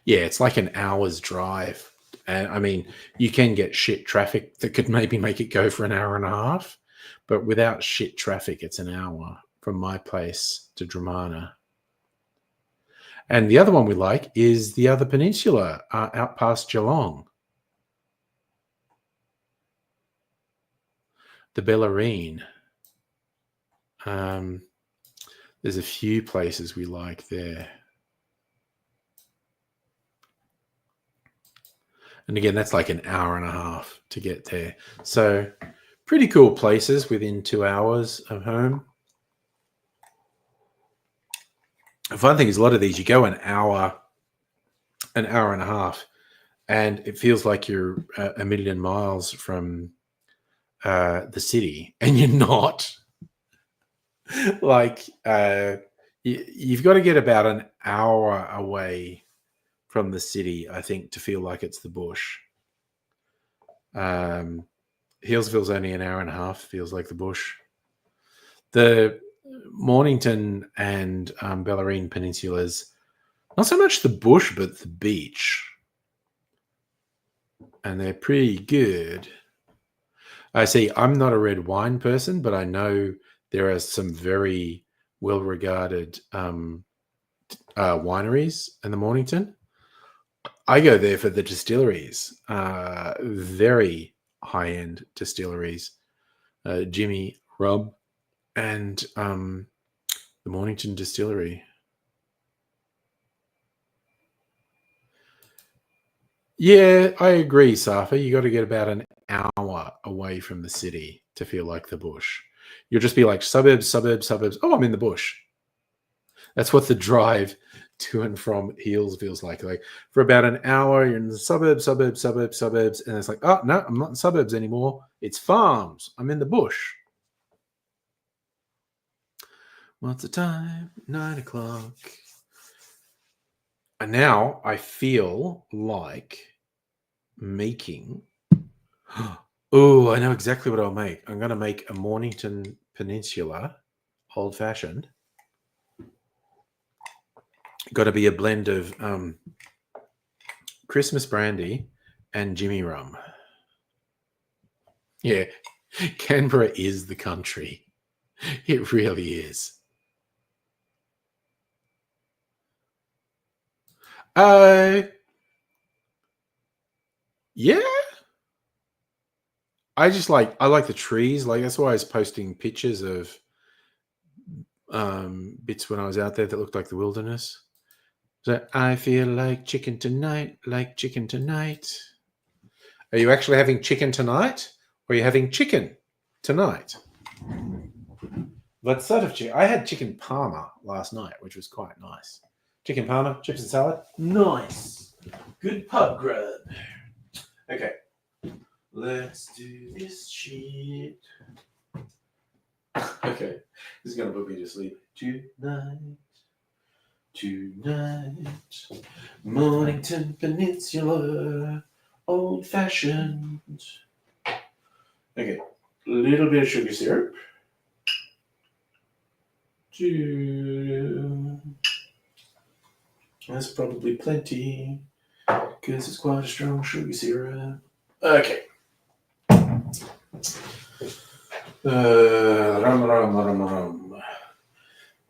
Yeah, it's like an hour's drive. And I mean, you can get shit traffic that could maybe make it go for an hour and a half. But without shit traffic, it's an hour from my place to Dramana. And the other one we like is the other peninsula out past Geelong. The Bellarine. There's a few places we like there. And again, that's like an hour and a half to get there. So pretty cool places within 2 hours of home. The fun thing is a lot of these, you go an hour and a half, and it feels like you're a million miles from the city, and you're not. Like you've got to get about an hour away from the city, I think, to feel like it's the bush. Healesville's only an hour and a half, feels like the bush. The Mornington and Bellarine Peninsulas, not so much the bush, but the beach. And they're pretty good. I see, I'm not a red wine person, but I know there are some very well-regarded wineries in the Mornington. I go there for the distilleries, very high-end distilleries, Jimmy, Rob, and the Mornington Distillery. Yeah, I agree, Safa. You got to get about an hour away from the city to feel like the bush. You'll just be like suburbs, suburbs, suburbs. Oh, I'm in the bush. That's what the drive to and from Heels feels like. Like for about an hour, you're in the suburbs, suburbs, suburbs, suburbs, and it's like, oh no, I'm not in suburbs anymore. It's farms. I'm in the bush. What's the time? 9 o'clock. And now I feel like making. Oh, I know exactly what I'll make. I'm going to make a Mornington Peninsula old fashioned. Got to be a blend of Christmas brandy and Jimmy rum. Yeah, Canberra is the country. It really is. Yeah. I like the trees. Like that's why I was posting pictures of bits when I was out there that looked like the wilderness. So I feel like chicken tonight, like chicken tonight. Are you actually having chicken tonight? Or are you having chicken tonight? What sort of chicken? I had chicken parma last night, which was quite nice. Chicken parma, chips and salad. Nice. Good pub grub. Okay. Let's do this shit. Okay. This is going to put me to sleep. Tonight. Mornington Peninsula. Old fashioned. Okay. A little bit of sugar syrup. That's probably plenty. because it's quite a strong sugar syrup. Okay. Rum.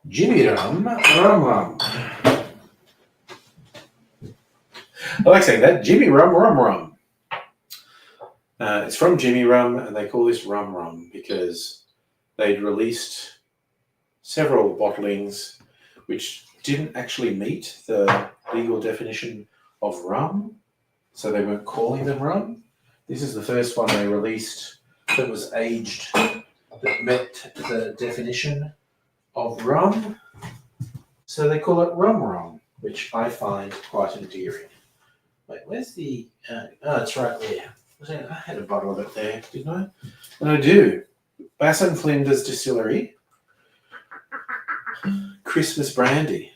Jimmy rum. I like saying that. Jimmy rum. It's from Jimmy Rum, and they call this rum because they'd released several bottlings which didn't actually meet the legal definition of rum, so they weren't calling them rum. This is the first one they released that was aged, that met the definition of rum, so they call it rum, which I find quite endearing. Wait, where's the... oh, it's right there. I had a bottle of it there, didn't I? And I do. Bass and Flinders Distillery. Christmas brandy.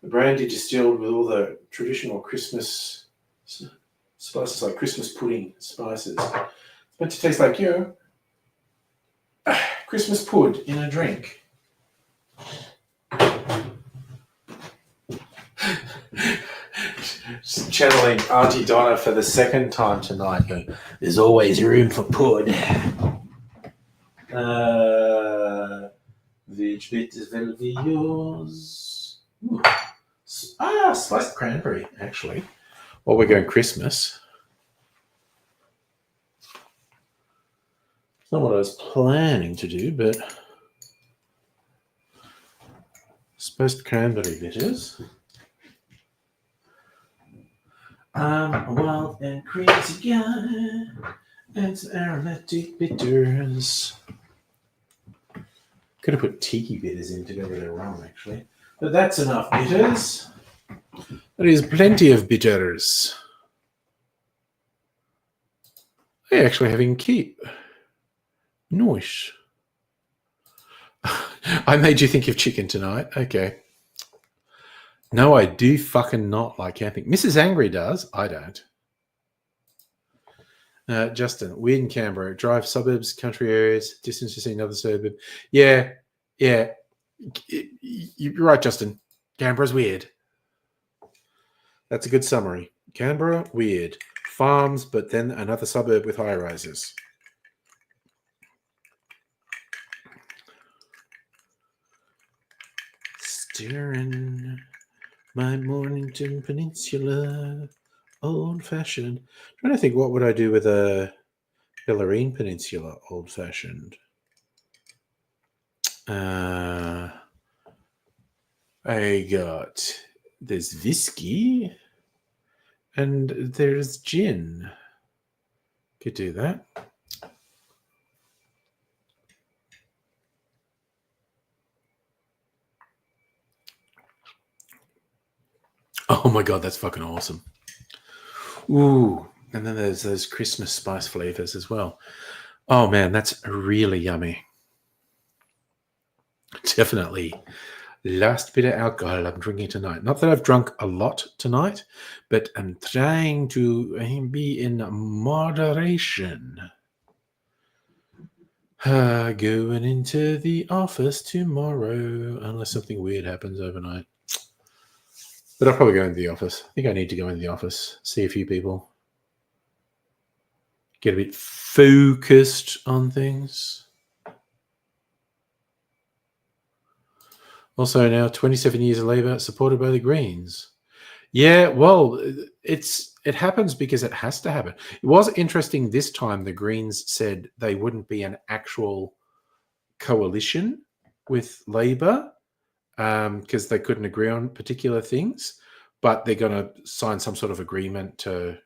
The brandy distilled with all the traditional Christmas spices, like Christmas pudding spices. It's meant to taste like, Christmas pud in a drink. Just channeling Auntie Donna for the second time tonight. Going, there's always room for pud. Which bit will be yours? Ooh. Spiced cranberry, actually. Well, we're going Christmas. It's not what I was planning to do, but spiced cranberry bitters. Wild and crazy guy, and some aromatic bitters. Could have put tiki bitters in to go with their rum, actually. But that's enough bitters. There is plenty of bitters. They're actually having keep. Nice. I made you think of chicken tonight. Okay. No, I do fucking not like camping. Mrs. Angry does. I don't. Justin, weird in Canberra. Drive suburbs, country areas, distance to see another suburb. Yeah. You're right, Justin. Canberra's weird. That's a good summary. Canberra, weird. Farms, but then another suburb with high rises. Steering my Mornington Peninsula, old-fashioned. Trying to think, what would I do with a Bellarine Peninsula, old-fashioned? There's whiskey and there's gin. Could do that. Oh my God, that's fucking awesome. Ooh, and then there's those Christmas spice flavors as well. Oh man, that's really yummy. Definitely. Last bit of alcohol I'm drinking tonight. Not that I've drunk a lot tonight, but I'm trying to be in moderation. Going into the office tomorrow, unless something weird happens overnight. But I'll probably go into the office. I think I need to go into the office, see a few people, get a bit focused on things. Also now 27 years of Labor supported by the Greens. Yeah, well, it happens because it has to happen. It was interesting this time the Greens said they wouldn't be an actual coalition with Labor because they couldn't agree on particular things, but they're going to sign some sort of agreement to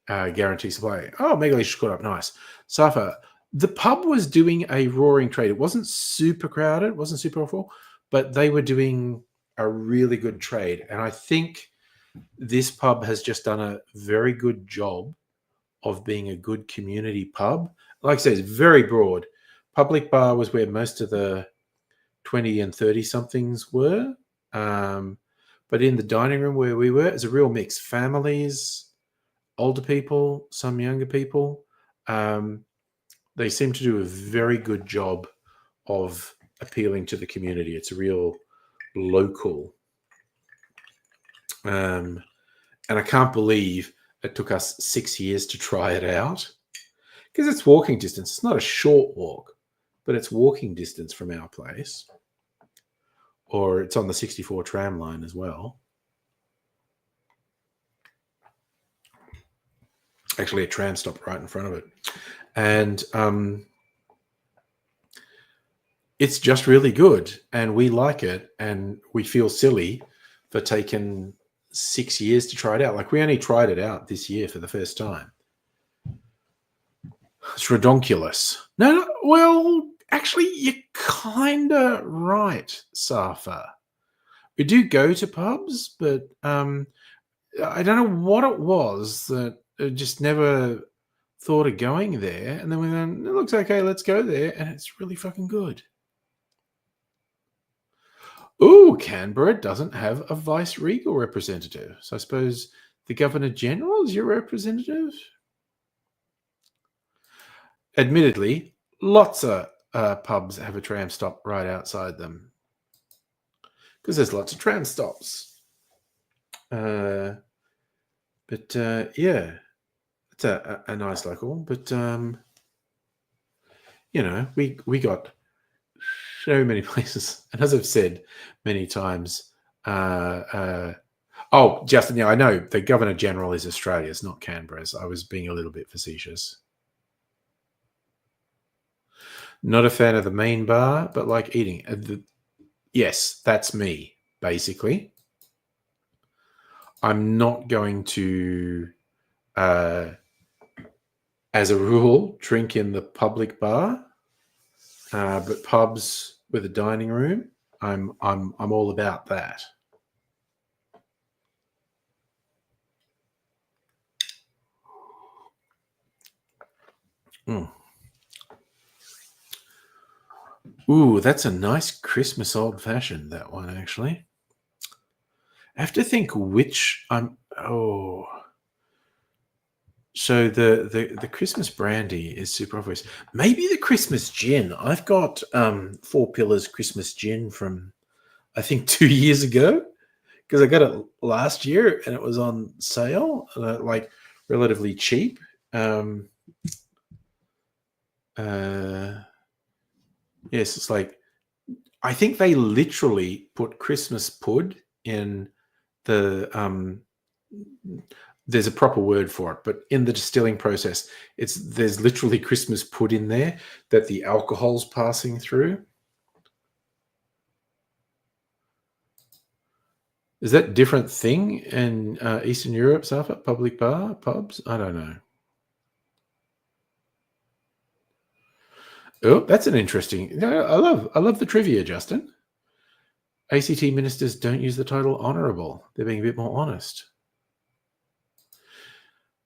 guarantee supply. Oh, Megalish caught up. Nice. Safa, the pub was doing a roaring trade. It wasn't super crowded. It wasn't super awful. But they were doing a really good trade. And I think this pub has just done a very good job of being a good community pub. Like I said, it's very broad. Public bar was where most of the 20 and 30-somethings were. But in the dining room where we were, it's a real mix. Families, older people, some younger people. They seem to do a very good job of appealing to the community. It's a real local And I can't believe it took us 6 years to try it out, because it's walking distance. It's not a short walk, but it's walking distance from our place. Or it's on the 64 tram line as well. Actually, a tram stopped right in front of it. And it's just really good. And we like it. And we feel silly for taking 6 years to try it out. Like, we only tried it out this year for the first time. It's redonkulous. No, well, actually, you're kind of right, Safa. We do go to pubs, but I don't know what it was that I just never thought of going there. And then we went, it looks okay, let's go there. And it's really fucking good. Ooh, Canberra doesn't have a vice-regal representative. So I suppose the Governor-General is your representative? Admittedly, lots of pubs have a tram stop right outside them, because there's lots of tram stops. Yeah, it's a nice local. But we got so many places, and as I've said many times, Justin, yeah, I know the Governor-General is Australia's, not Canberra's. I was being a little bit facetious. Not a fan of the main bar, but like eating. Yes, that's me, basically. I'm not going to, as a rule, drink in the public bar, but pubs with a dining room, I'm all about that. Ooh, that's a nice Christmas old-fashioned, that one, actually. I have to think which so the Christmas brandy is super obvious. Maybe the Christmas gin. I've got 4 Pillars Christmas gin from, I think, 2 years ago, because I got it last year and it was on sale, like relatively cheap. Yes, it's like, I think they literally put Christmas pud in the there's a proper word for it, but in the distilling process, there's literally Christmas pud in there that the alcohol's passing through. Is that a different thing in Eastern Europe, Safa? Public bar, pubs? I don't know. Oh, that's an interesting. I love the trivia, Justin. ACT ministers don't use the title honourable. They're being a bit more honest.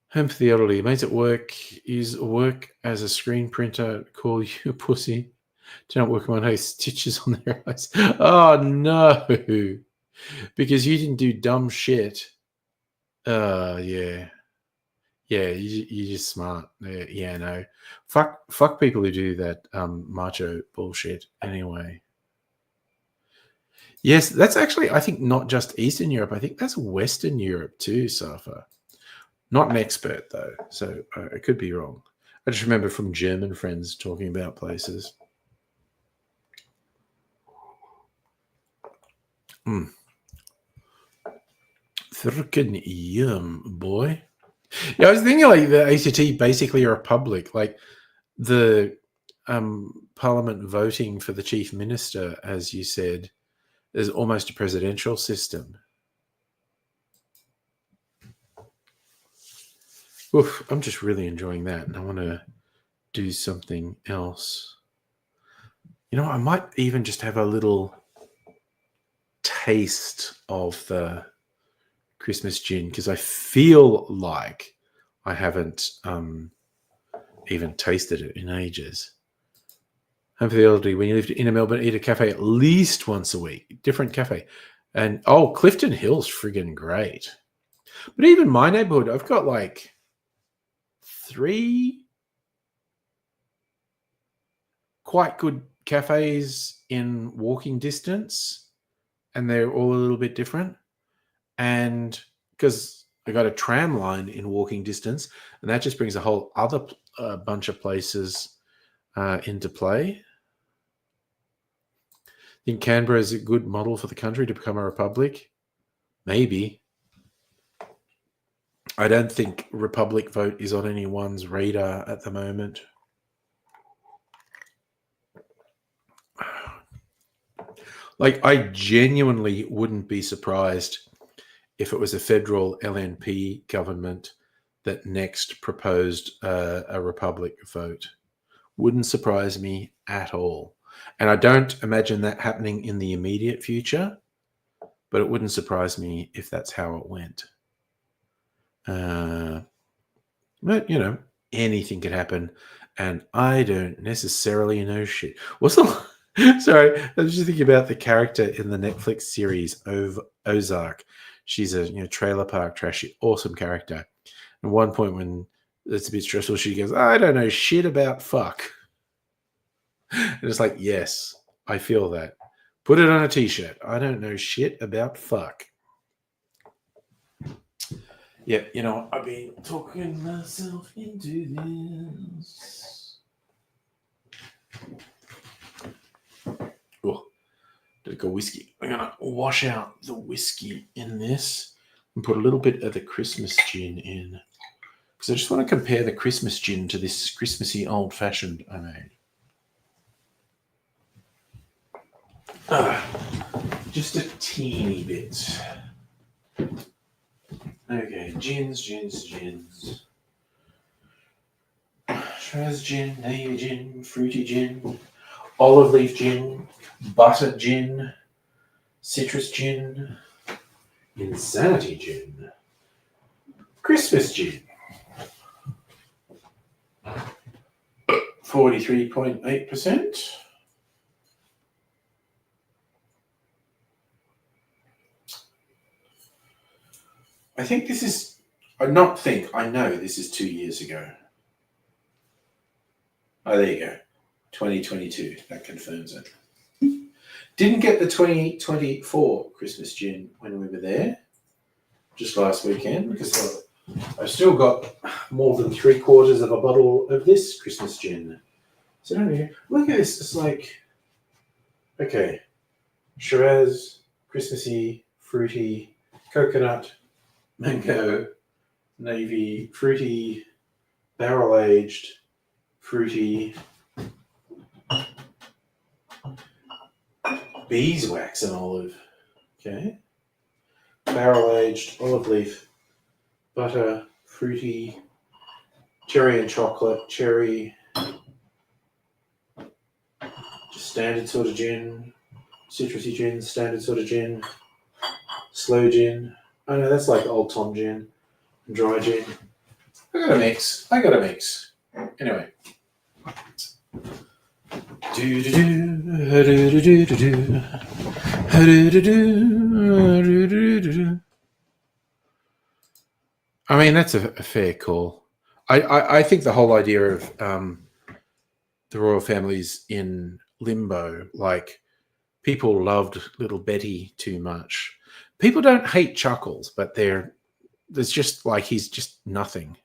Home for the elderly. Mates at work work as a screen printer. Call you a pussy. Do not work on my stitches on their eyes. Oh no, because you didn't do dumb shit. Yeah. You're just smart. Yeah, no. Fuck people who do that macho bullshit anyway. Yes, that's actually, I think, not just Eastern Europe. I think that's Western Europe too, Safa. Not an expert, though, so I could be wrong. I just remember from German friends talking about places. Frickin' yum, boy. Yeah, I was thinking like the ACT basically a republic. Like the parliament voting for the chief minister, as you said, is almost a presidential system. Oof, I'm just really enjoying that, and I want to do something else. I might even just have a little taste of the Christmas gin, because I feel like I haven't even tasted it in ages. Home for the elderly. When you live in Melbourne, eat a cafe at least once a week. Different cafe. And Clifton Hill's friggin' great. But even my neighborhood, I've got like 3 quite good cafes in walking distance, and they're all a little bit different. And because I got a tram line in walking distance, and that just brings a whole other bunch of places into play. Think Canberra is a good model for the country to become a republic? Maybe. I don't think republic vote is on anyone's radar at the moment. Like, I genuinely wouldn't be surprised if it was a federal LNP government that next proposed a republic vote. Wouldn't surprise me at all. And I don't imagine that happening in the immediate future, but it wouldn't surprise me if that's how it went. But, you know, anything could happen, and I don't necessarily know shit. Sorry, I was just thinking about the character in the Netflix series Ozark. She's a trailer park trashy, awesome character. At one point when it's a bit stressful, she goes, I don't know shit about fuck. And it's like, yes, I feel that. Put it on a t-shirt. I don't know shit about fuck. Yeah, I've been talking myself into this. Oh, did go whiskey. I'm going to wash out the whiskey in this and put a little bit of the Christmas gin in. Because I just want to compare the Christmas gin to this Christmassy old-fashioned I made. Just a teeny bit. Okay, gins. Shiraz gin, navy gin, fruity gin, olive leaf gin, butter gin, citrus gin, insanity gin, Christmas gin. 43.8%. I think this is, I know this is 2 years ago. Oh, there you go. 2022. That confirms it. Didn't get the 2024 Christmas gin when we were there, just last weekend, because I've still got more than 3/4 of a bottle of this Christmas gin. So don't you look at this? It's like, okay, Shiraz, Christmassy, fruity, coconut, mango, navy, fruity, barrel-aged, fruity, beeswax and olive. Okay. Barrel-aged, olive leaf, butter, fruity, cherry and chocolate, cherry, just standard sort of gin, citrusy gin, standard sort of gin, slow gin. Oh no, that's like Old Tom gin, dry gin. I got a mix. Anyway. I mean, that's a fair call. I think the whole idea of the royal families in limbo, like, people loved little Betty too much. People don't hate Chuckles, but there's just like, he's just nothing.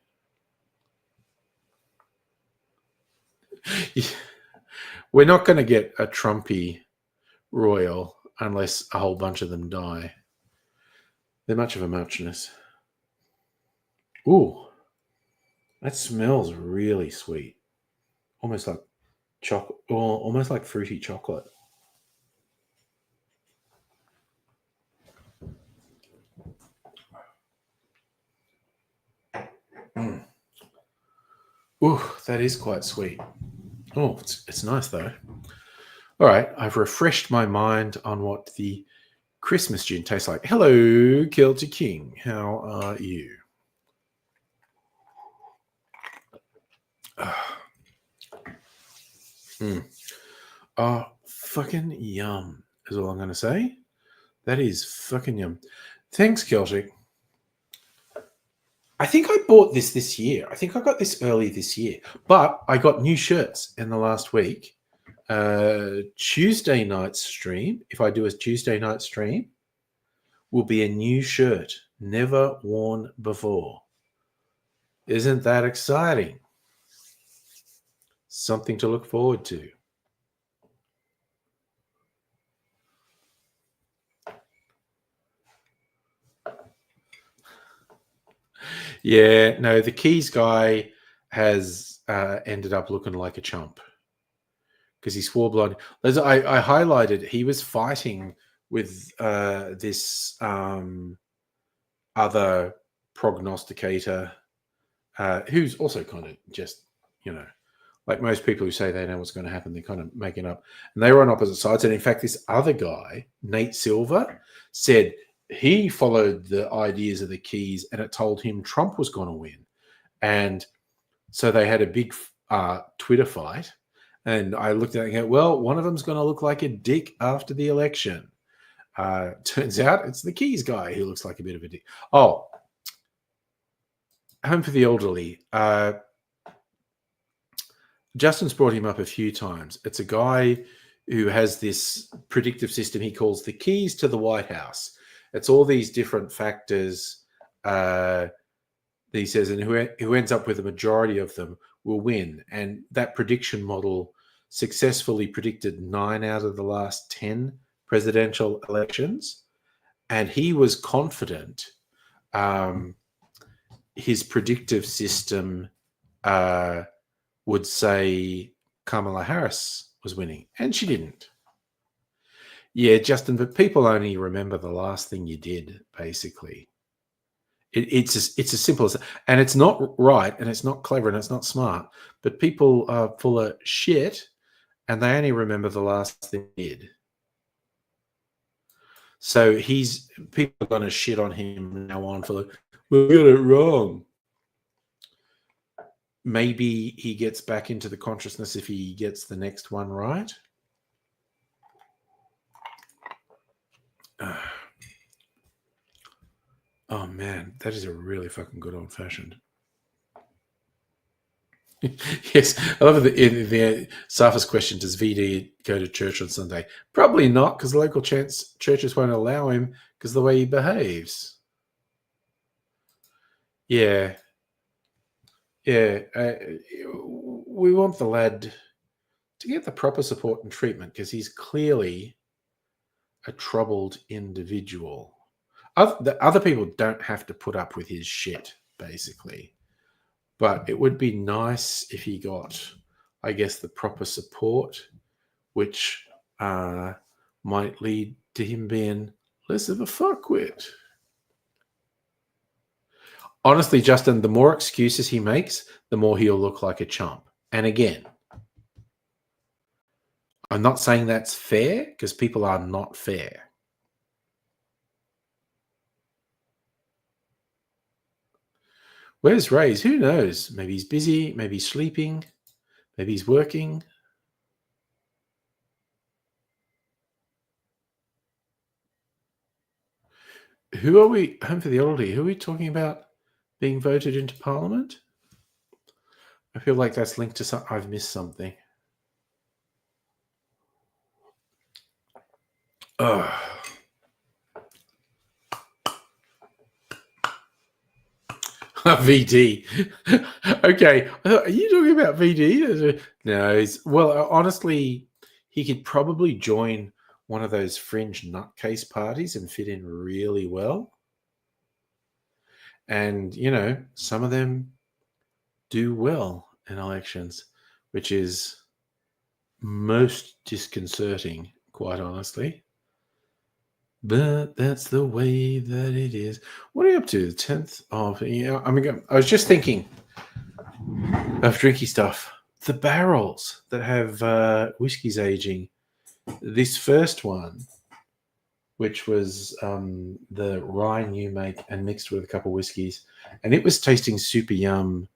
We're not going to get a Trumpy royal unless a whole bunch of them die. They're much of a muchness. Ooh, that smells really sweet. Almost like chocolate, or almost like fruity chocolate. Ooh, that is quite sweet. Oh, it's nice though. All right, I've refreshed my mind on what the Christmas gin tastes like. Hello, Celtic King. How are you? Fucking yum is all I'm going to say. That is fucking yum. Thanks, Celtic. I think I bought this year. I think I got this early this year. But I got new shirts in the last week. Tuesday night stream, if I do a Tuesday night stream, will be a new shirt never worn before. Isn't that exciting? Something to look forward to. Yeah, no, the keys guy has ended up looking like a chump because he swore blood. As I highlighted, he was fighting with this other prognosticator who's also kind of just, like most people who say they know what's going to happen, they're kind of making up. And they were on opposite sides. And in fact, this other guy, Nate Silver, said he followed the ideas of the keys and it told him Trump was going to win. And so they had a big Twitter fight. And I looked at it and go, well, one of them's going to look like a dick after the election. Turns out it's the keys guy who looks like a bit of a dick. Oh, Home for the Elderly. Justin's brought him up a few times. It's a guy who has this predictive system he calls the keys to the White House. It's all these different factors that he says, and who ends up with the majority of them will win. And that prediction model successfully predicted 9 out of the last 10 presidential elections. And he was confident his predictive system would say Kamala Harris was winning, and she didn't. Yeah, Justin, but people only remember the last thing you did, basically. It's as simple as that. And it's not right, and it's not clever, and it's not smart, but people are full of shit, and they only remember the last thing they did. So people are going to shit on him now on for we got it wrong. Maybe he gets back into the consciousness if he gets the next one right. Oh, man, that is a really fucking good old-fashioned. Yes, I love the Safa's question, does VD go to church on Sunday? Probably not, because local churches won't allow him because of the way he behaves. Yeah. Yeah, we want the lad to get the proper support and treatment because he's clearly a troubled individual. Other people don't have to put up with his shit, basically. But it would be nice if he got, I guess, the proper support, which might lead to him being less of a fuckwit. Honestly, Justin, the more excuses he makes, the more he'll look like a chump. And again, I'm not saying that's fair because people are not fair. Where's Ray's? Who knows? Maybe he's busy. Maybe he's sleeping. Maybe he's working. Who are we? Home for the Elderly. Who are we talking about being voted into Parliament? I feel like that's linked to something. I've missed something. VD. Okay. Are you talking about VD? No. Well, honestly, he could probably join one of those fringe nutcase parties and fit in really well. And, some of them do well in elections, which is most disconcerting, quite honestly. But that's the way that it is. What are you up to? The 10th of... I was just thinking of drinky stuff. The barrels that have whiskies aging. This first one, which was the rye new make and mixed with a couple of whiskies, and it was tasting super yum.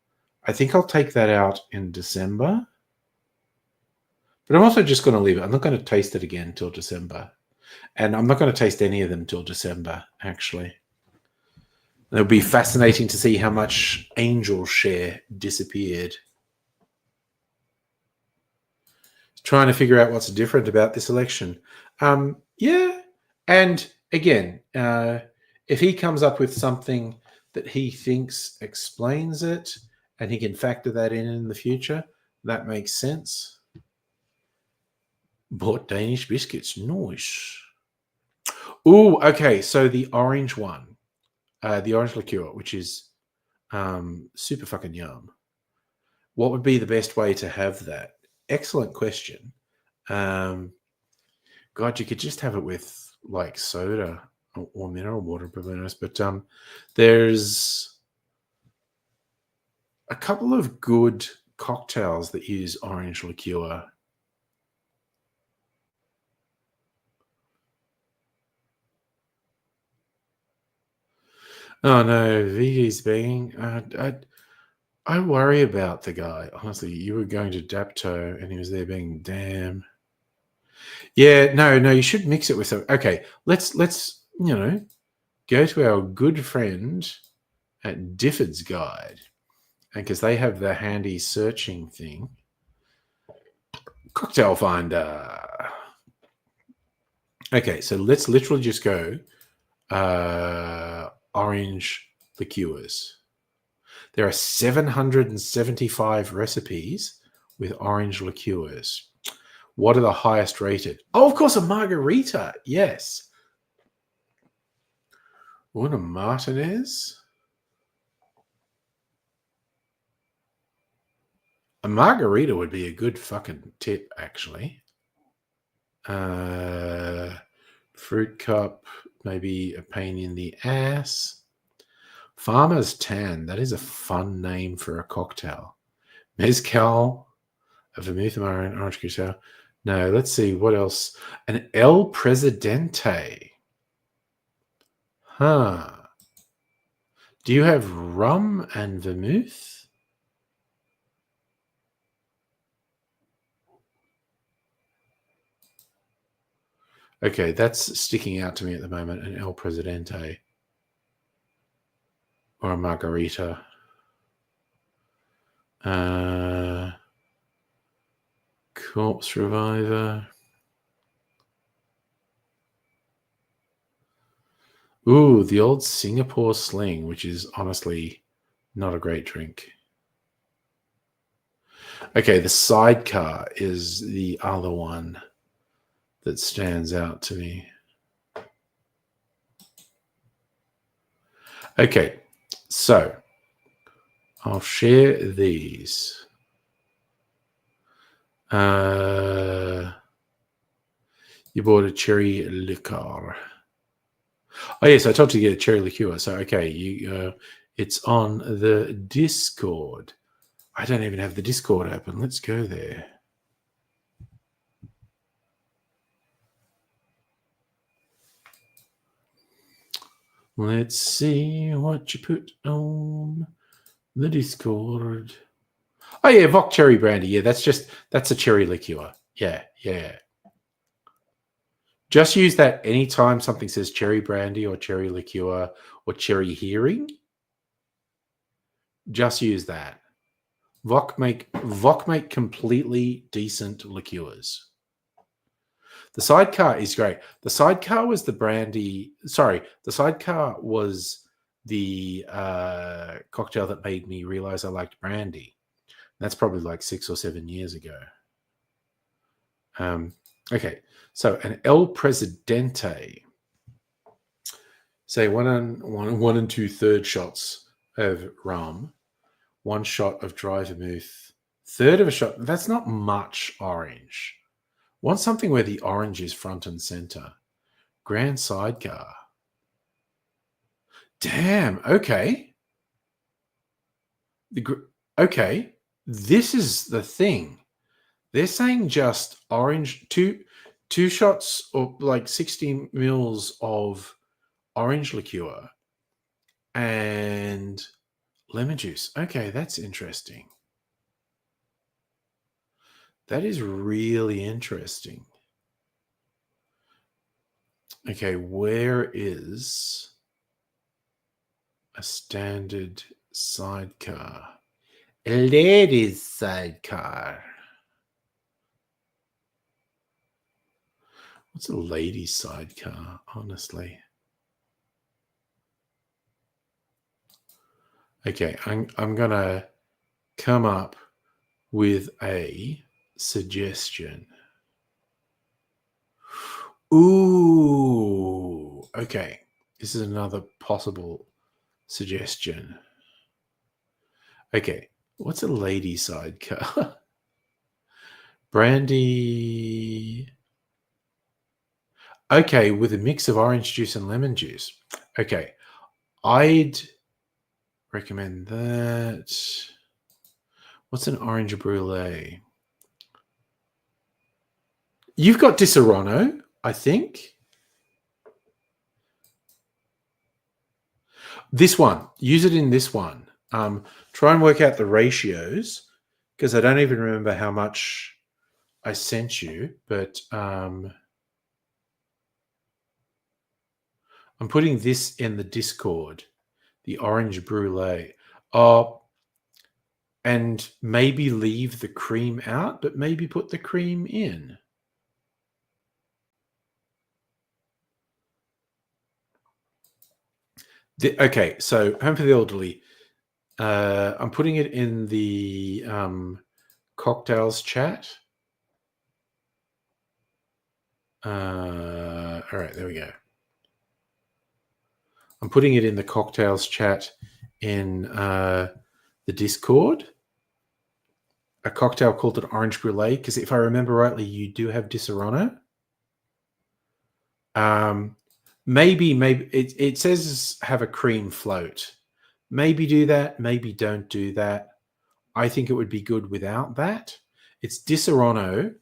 I think I'll take that out in December. But I'm also just going to leave it. I'm not going to taste it again until December. And I'm not going to taste any of them till December, actually. It'll be fascinating to see how much Angel share disappeared. Trying to figure out what's different about this election. Yeah. And again, if he comes up with something that he thinks explains it and he can factor that in the future, that makes sense. Bought Danish biscuits. Nice. Ooh, okay. So the orange one, the orange liqueur, which is super fucking yum. What would be the best way to have that? Excellent question. God, you could just have it with like soda or mineral water, probably nice. But there's a couple of good cocktails that use orange liqueur. Oh no, Vigi's begging. I worry about the guy. Honestly, you were going to Dapto and he was there being damn. Yeah, no, you should mix it with some. Okay, let's go to our good friend at Difford's Guide, and because they have the handy searching thing, cocktail finder. Okay, so let's literally just go orange liqueurs. There are 775 recipes with orange liqueurs. What are the highest rated? Oh, of course, a margarita. Yes. What a Martinez? A margarita would be a good fucking tip, actually. Fruit cup, maybe a pain in the ass. Farmer's Tan, that is a fun name for a cocktail. Mezcal, a vermouth and orange curaçao. No, let's see what else. An El Presidente. Huh. Do you have rum and vermouth? Okay, that's sticking out to me at the moment. An El Presidente or a margarita. Corpse Reviver. Ooh, the old Singapore Sling, which is honestly not a great drink. Okay, the Sidecar is the other one that stands out to me. Okay, so I'll share these. You bought a cherry liqueur. Oh yes, I told you to get a cherry liqueur. So okay, it's on the Discord. I don't even have the Discord open. Let's go there. Let's see what you put on the Discord. Oh yeah, Voc cherry brandy. Yeah, that's a cherry liqueur. Yeah. Just use that anytime something says cherry brandy or cherry liqueur or cherry hearing. Just use that. Voc make completely decent liqueurs. The Sidecar is great. The Sidecar was the brandy. Sorry, the Sidecar was the cocktail that made me realize I liked brandy. That's probably like 6 or 7 years ago. Okay, so an El Presidente. Say one and 2/3 shots of rum, 1 shot of dry vermouth, 1/3 of a shot. That's not much orange. Want something where the orange is front and center. Grand Sidecar. Damn. Okay. Okay. This is the thing. They're saying just orange, two shots or like 60 mils of orange liqueur and lemon juice. Okay, that's interesting. That is really interesting. Okay, where is a standard sidecar? A ladies sidecar. What's a ladies sidecar, honestly? Okay, I'm gonna come up with a suggestion. Ooh, okay. This is another possible suggestion. Okay, what's a lady sidecar? Brandy. Okay, with a mix of orange juice and lemon juice. Okay, I'd recommend that. What's an orange brulee? You've got Disaronno, I think. This one. Use it in this one. Try and work out the ratios because I don't even remember how much I sent you, but I'm putting this in the Discord, the orange brulee. Oh, and maybe leave the cream out, but maybe put the cream in. Okay, so Home for the Elderly. I'm putting it in the cocktails chat. All right, there we go. I'm putting it in the cocktails chat in the Discord. A cocktail called an orange brulee, because if I remember rightly, you do have Disaronno. Maybe it says have a cream float. Maybe do that. Maybe don't do that. I think it would be good without that. It's Disaronno,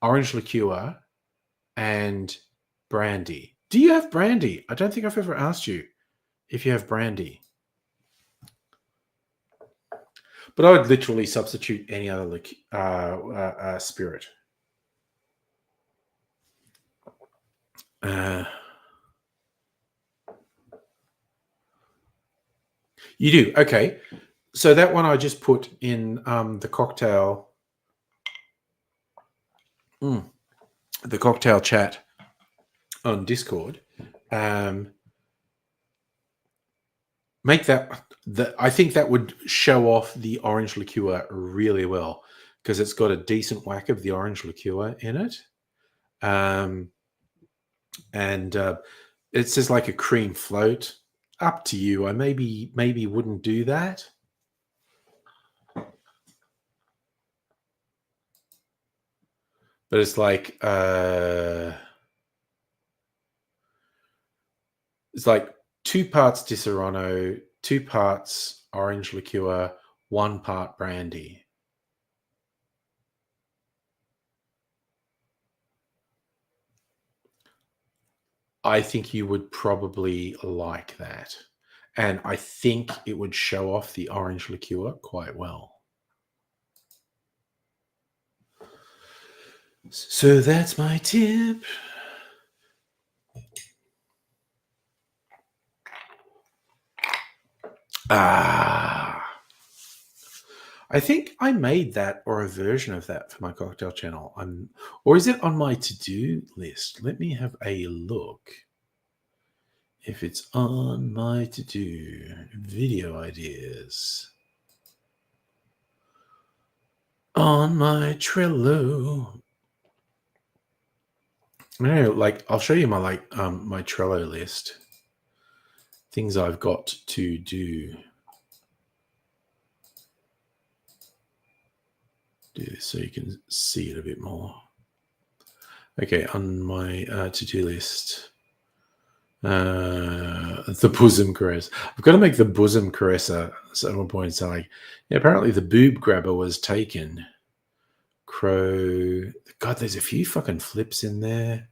orange liqueur, and brandy. Do you have brandy? I don't think I've ever asked you if you have brandy. But I would literally substitute any other spirit. You do? Okay. So that one I just put in the cocktail. The cocktail chat on Discord. Make that. I think that would show off the orange liqueur really well because it's got a decent whack of the orange liqueur in it. And it says like a cream float. Up to you. I maybe wouldn't do that. But it's like it's like 2 parts Disaronno, 2 parts orange liqueur, 1 part brandy. I think you would probably like that. And I think it would show off the orange liqueur quite well. So that's my tip. I think I made that or a version of that for my cocktail channel. Or is it on my to-do list? Let me have a look. If it's on my to-do, video ideas. On my Trello. No, like I'll show you my my Trello list. Things I've got to do. Do this so you can see it a bit more. Okay, on my to-do list. The bosom caress. I've got to make the bosom caresser at one point. So like, yeah, apparently the boob grabber was taken. Crow. God, there's a few fucking flips in there.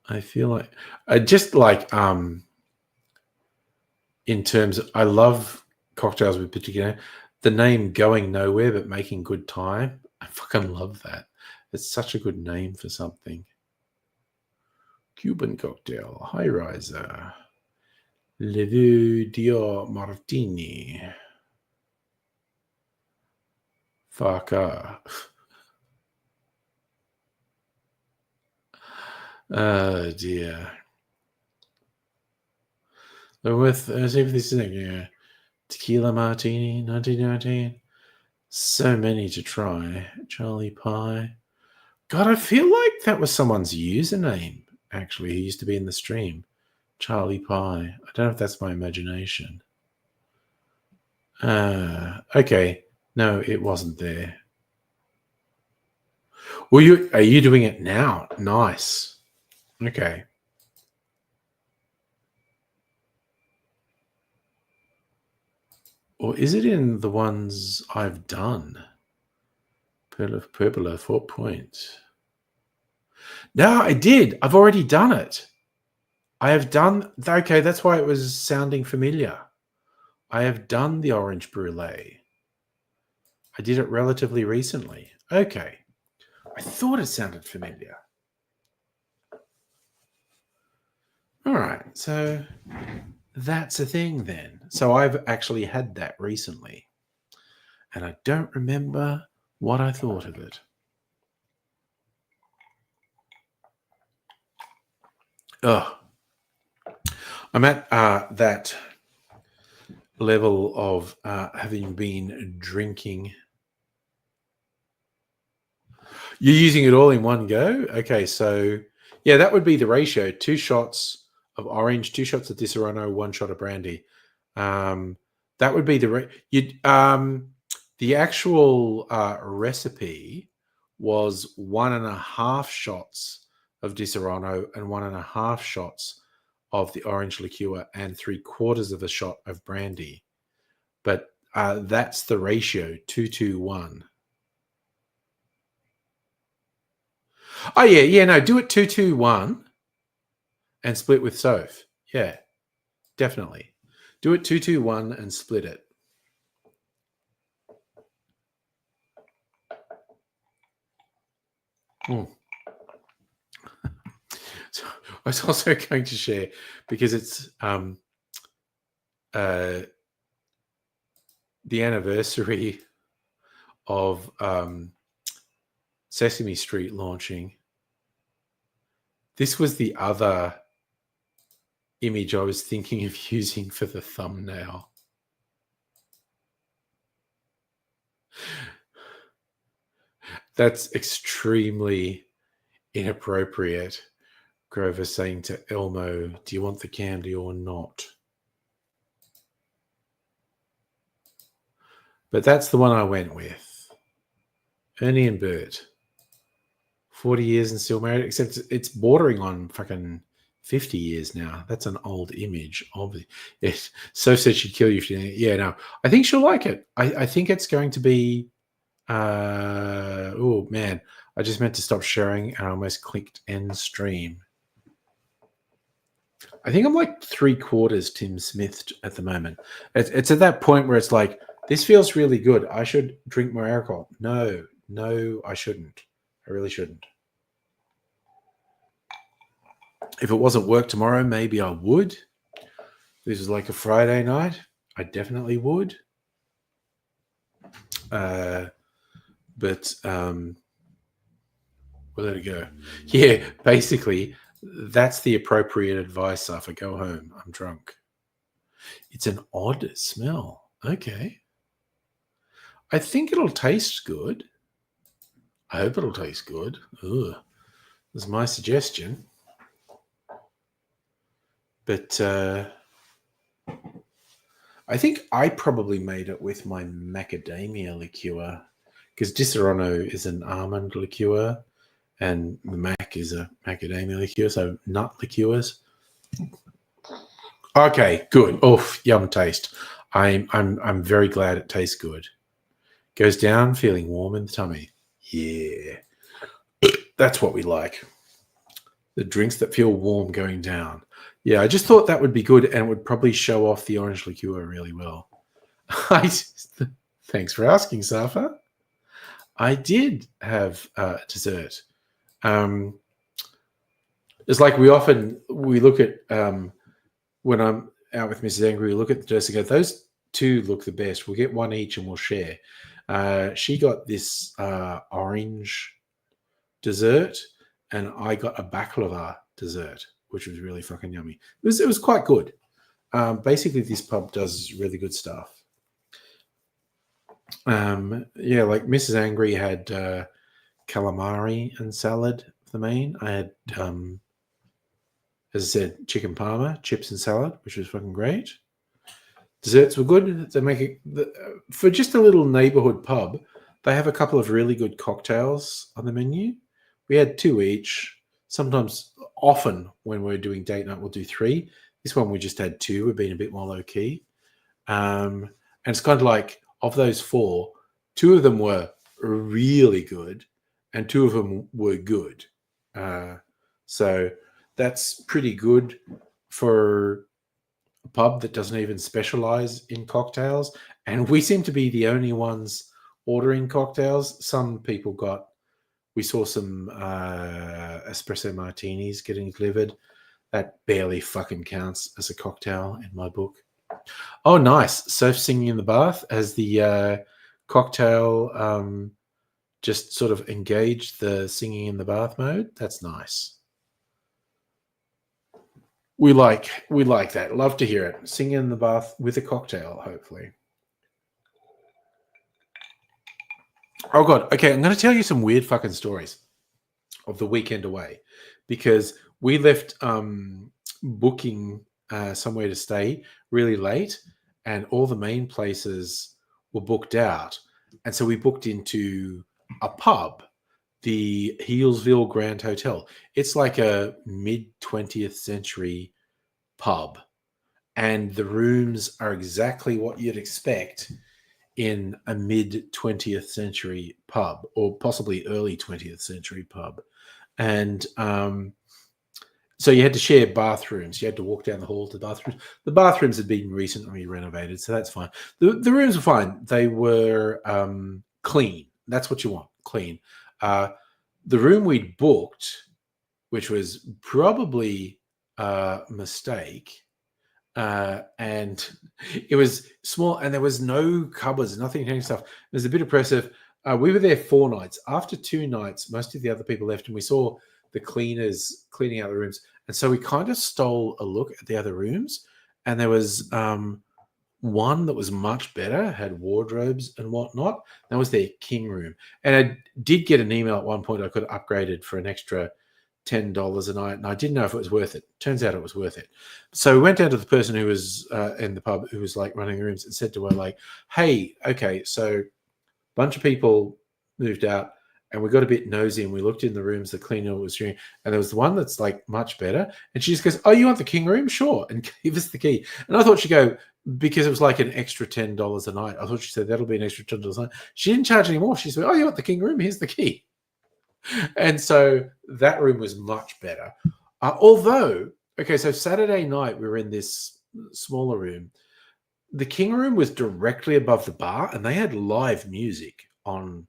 I feel like I just like in terms of, I love cocktails with particular the name Going Nowhere but Making Good Time. I fucking love that. It's such a good name for something. Cuban cocktail, high riser, Le Vieux Dior Martini, Farca. Oh dear. Let's see if this is it. Yeah. Tequila Martini, 1919. So many to try. Charlie Pie. God, I feel like that was someone's username, actually, who used to be in the stream. Charlie Pie. I don't know if that's my imagination. Okay. No, it wasn't there. Well, are you doing it now? Nice. Okay. Or is it in the ones I've done? Purple 4 points. No, I did. I've already done it. I have done. Okay, that's why it was sounding familiar. I have done the orange brulee. I did it relatively recently. Okay. I thought it sounded familiar. All right. So that's a thing then. So I've actually had that recently. And I don't remember what I thought of it. Ugh. I'm at that level of having been drinking. You're using it all in one go? Okay, so yeah, that would be the ratio. 2 shots of orange, 2 shots of Disaronno, 1 shot of brandy. That would be the actual recipe was 1.5 shots of Disaronno and 1.5 shots of the orange liqueur and 3/4 of a shot of brandy. But that's the ratio, 2-2-1. Oh, yeah, no, do it 2-2-1 and split with Soph. Yeah, definitely. Do it 2-2-1 and split it. So I was also going to share, because it's the anniversary of Sesame Street launching. This was the other image I was thinking of using for the thumbnail. That's extremely inappropriate. Grover saying to Elmo, "Do you want the candy or not?" But that's the one I went with. Ernie and Bert. 40 years and still married, except it's bordering on fucking 50 years now. That's an old image of it. So said she'd kill you if she. Yeah, no. I think she'll like it. I think it's going to be. Oh man, I just meant to stop sharing and I almost clicked end stream. I think I'm like 3/4 Tim Smith at the moment. It's at that point where it's like, this feels really good. I should drink more alcohol. No, I shouldn't. I really shouldn't. If it wasn't work tomorrow, maybe I would. This is like a Friday night. I definitely would. But we'll let it go. Yeah, basically, that's the appropriate advice after go home. I'm drunk. It's an odd smell. Okay. I think it'll taste good. I hope it'll taste good. Ugh. That's my suggestion. But I think I probably made it with my macadamia liqueur, because Disaronno is an almond liqueur and the mac is a macadamia liqueur, so nut liqueurs. Okay, good. Oh, yum taste. I'm very glad it tastes good. Goes down feeling warm in the tummy. Yeah. That's what we like. The drinks that feel warm going down. Yeah, I just thought that would be good, and it would probably show off the orange liqueur really well. Thanks for asking, Safa. I did have dessert. It's like we look at when I'm out with Mrs. Angry, we look at the dessert and go, those two look the best. We'll get one each and we'll share. She got this orange dessert, and I got a baklava dessert, which was really fucking yummy. It was quite good. Basically, this pub does really good stuff. Yeah, like Mrs. Angry had calamari and salad for the main. I had, as I said, chicken parma, chips and salad, which was fucking great. Desserts were good. They make it for just a little neighborhood pub. They have a couple of really good cocktails on the menu. We had 2 each. Sometimes, often when we're doing date night, we'll do 3. This one we just had 2. We've been a bit more low key, and it's kind of like of those 4, 2 of them were really good, and 2 of them were good. So that's pretty good for a pub that doesn't even specialize in cocktails. And we seem to be the only ones ordering cocktails. Some people we saw some espresso martinis getting delivered. That barely fucking counts as a cocktail in my book. Oh, nice. Surf Singing in the Bath as the cocktail just sort of engaged the singing in the bath mode. That's nice. We like that. Love to hear it. Singing in the bath with a cocktail, hopefully. Oh, God. Okay, I'm going to tell you some weird fucking stories of the weekend away, because we left booking somewhere to stay really late, and all the main places were booked out. And so we booked into a pub, the Healesville Grand Hotel. It's like a mid-20th century pub, and the rooms are exactly what you'd expect in a mid-20th century pub, or possibly early 20th century pub. And so you had to share bathrooms. You had to walk down the hall to the bathrooms. The bathrooms had been recently renovated, so that's fine. The rooms were fine. They were clean. That's what you want, clean. The room we'd booked, which was probably a mistake, and it was small, and there was no cupboards, nothing, any stuff. It was a bit oppressive. We were there 4 nights. After 2 nights, most of the other people left, and we saw the cleaners cleaning out the rooms. And so we kind of stole a look at the other rooms, and there was one that was much better, had wardrobes and whatnot. That was their king room. And I did get an email at one point I could have upgraded for an extra $10 a night, and I didn't know if it was worth it. Turns out it was worth it. So we went down to the person who was in the pub, who was like running the rooms, and said to her, like, hey, okay, so a bunch of people moved out, and we got a bit nosy, and we looked in the rooms the cleaner was doing, and there was the one that's like much better. And she just goes, oh, you want the king room? Sure. And gave us the key. And I thought she'd go, because it was like an extra $10 a night. I thought she said that'll be an extra $10 a night. She didn't charge any more. She said, oh, you want the king room? Here's the key. And so that room was much better. Although, okay, so Saturday night we were in this smaller room. The king room was directly above the bar, and they had live music on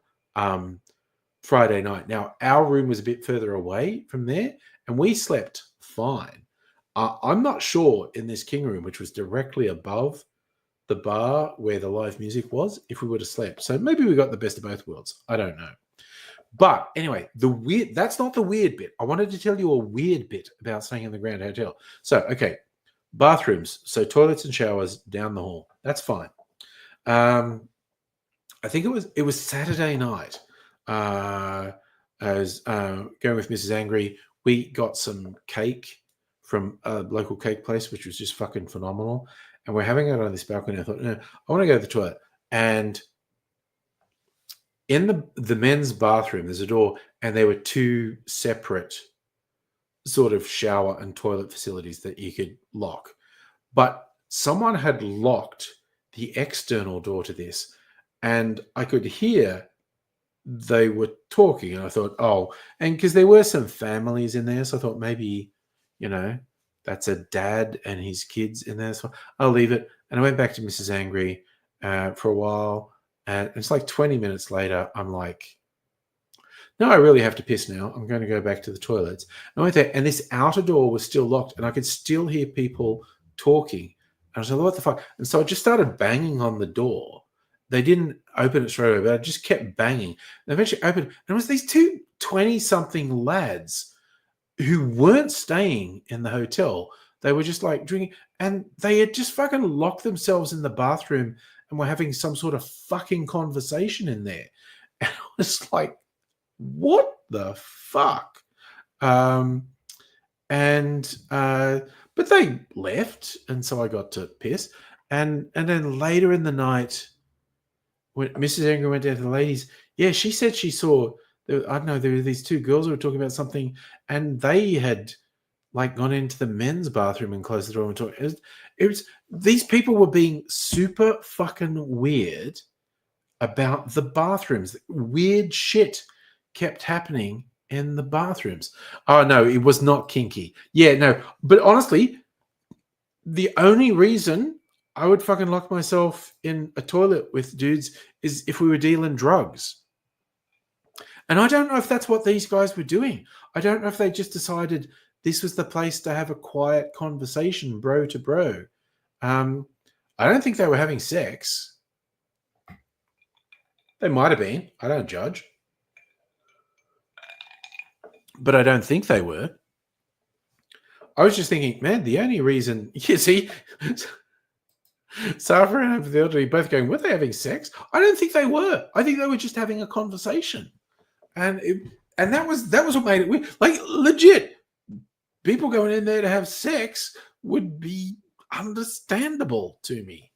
Friday night. Now, our room was a bit further away from there, and we slept fine. I'm not sure in this king room, which was directly above the bar where the live music was, if we would have slept. So maybe we got the best of both worlds. I don't know. But anyway, that's not the weird bit. I wanted to tell you a weird bit about staying in the Grand Hotel. So, okay, bathrooms. So toilets and showers down the hall. That's fine. I think it was Saturday night. I was going with Mrs. Angry. We got some cake from a local cake place, which was just fucking phenomenal. And we're having it on this balcony. I thought, no, I want to go to the toilet. And in the men's bathroom, there's a door, and there were 2 separate sort of shower and toilet facilities that you could lock. But someone had locked the external door to this, and I could hear they were talking, and I thought, oh, and because there were some families in there, so I thought maybe, that's a dad and his kids in there. So I'll leave it. And I went back to Mrs. Angry for a while, and it's like 20 minutes later, I'm like, no, I really have to piss now. I'm going to go back to the toilets. And I went there, and this outer door was still locked, and I could still hear people talking. And I was like, what the fuck? And so I just started banging on the door. They didn't open it straight away, but I just kept banging. And eventually opened, and it was these 2 20-something lads who weren't staying in the hotel. They were just like drinking. and they had just fucking locked themselves in the bathroom and were having some sort of fucking conversation in there. And I was like, what the fuck? But they left, and so I got to piss. And then later in the night, when Mrs. Angry went down to the ladies, yeah, she said she saw, I don't know, there were these two girls who were talking about something, and they had like gone into the men's bathroom and closed the door and talked. It was these people were being super fucking weird about the bathrooms. Weird shit kept happening in the bathrooms. Oh no, it was not kinky. Yeah, no, but honestly, the only reason I would fucking lock myself in a toilet with dudes is if we were dealing drugs. And I don't know if that's what these guys were doing. I don't know if they just decided this was the place to have a quiet conversation, bro to bro. I don't think they were having sex. They might have been. I don't judge. But I don't think they were. I was just thinking, man, the only reason, you see, Safra and Anthony both going, were they having sex? I don't think they were. I think they were just having a conversation. And that was what made it weird. Like, legit, people going in there to have sex would be understandable to me.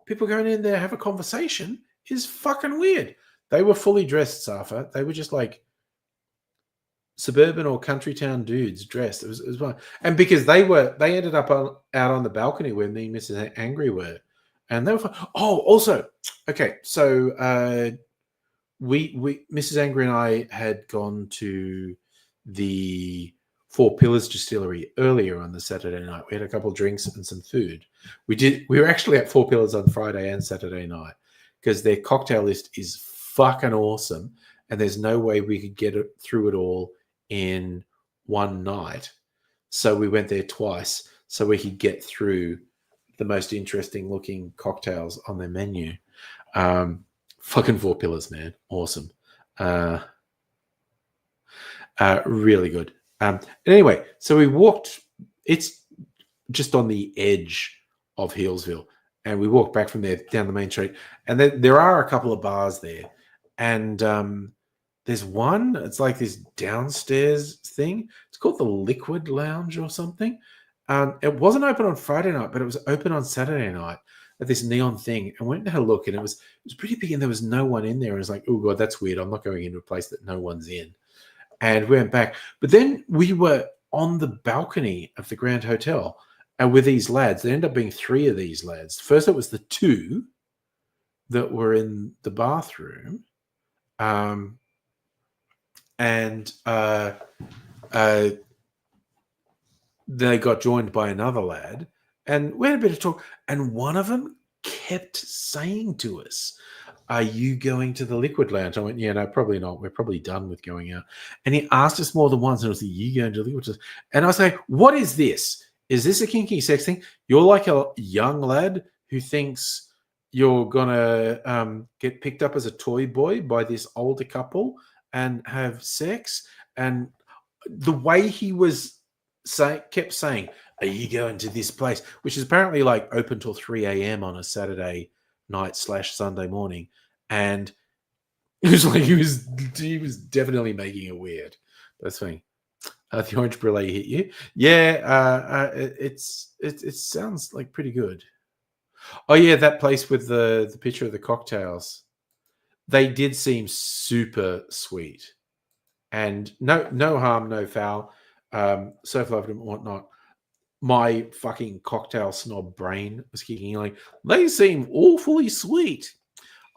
People going in there to have a conversation is fucking weird. They were fully dressed, Safa. They were just like suburban or country town dudes dressed. It was fun. And because they ended up out on the balcony where me and Mrs. Angry were. And they were fun. Oh, also, okay, so we Mrs. Angry and I had gone to the Four Pillars Distillery earlier on the Saturday night. We had a couple of drinks and some food. We were actually at Four Pillars on Friday and Saturday night because their cocktail list is fucking awesome, and there's no way we could get through it all in one night. So we went there twice so we could get through the most interesting looking cocktails on their menu. Fucking Four Pillars, man. Awesome. Really good. Anyway, so we walked, it's just on the edge of Healesville, and we walked back from there down the main street, and there are a couple of bars there, and there's one, it's like this downstairs thing. It's called the Liquid Lounge or something. It wasn't open on Friday night, but it was open on Saturday night at this neon thing, and went and had a look, and it was pretty big, and there was no one in there. And it was like, oh god, that's weird. I'm not going into a place that no one's in. And we went back. But then we were on the balcony of the Grand Hotel and with these lads. There ended up being three of these lads. First, it was the two that were in the bathroom. They got joined by another lad. And we had a bit of talk. And one of them kept saying to us, are you going to the Liquid Lounge? I went, yeah, no, probably not. We're probably done with going out. And he asked us more than once, and I was like, you going to the Liquid Lounge? And I was like, what is this? Is this a kinky sex thing? You're like a young lad who thinks you're going to get picked up as a toy boy by this older couple and have sex? And the way he was kept saying, are you going to this place? Which is apparently like open till 3 a.m. on a Saturday night / Sunday morning, and it was like he was definitely making it weird. That's funny. The orange brulee hit you, yeah. It sounds like pretty good. Oh yeah, that place with the picture of the cocktails. They did seem super sweet, and no harm, no foul. Surf loved them and whatnot. My fucking cocktail snob brain was kicking in, like, they seem awfully sweet.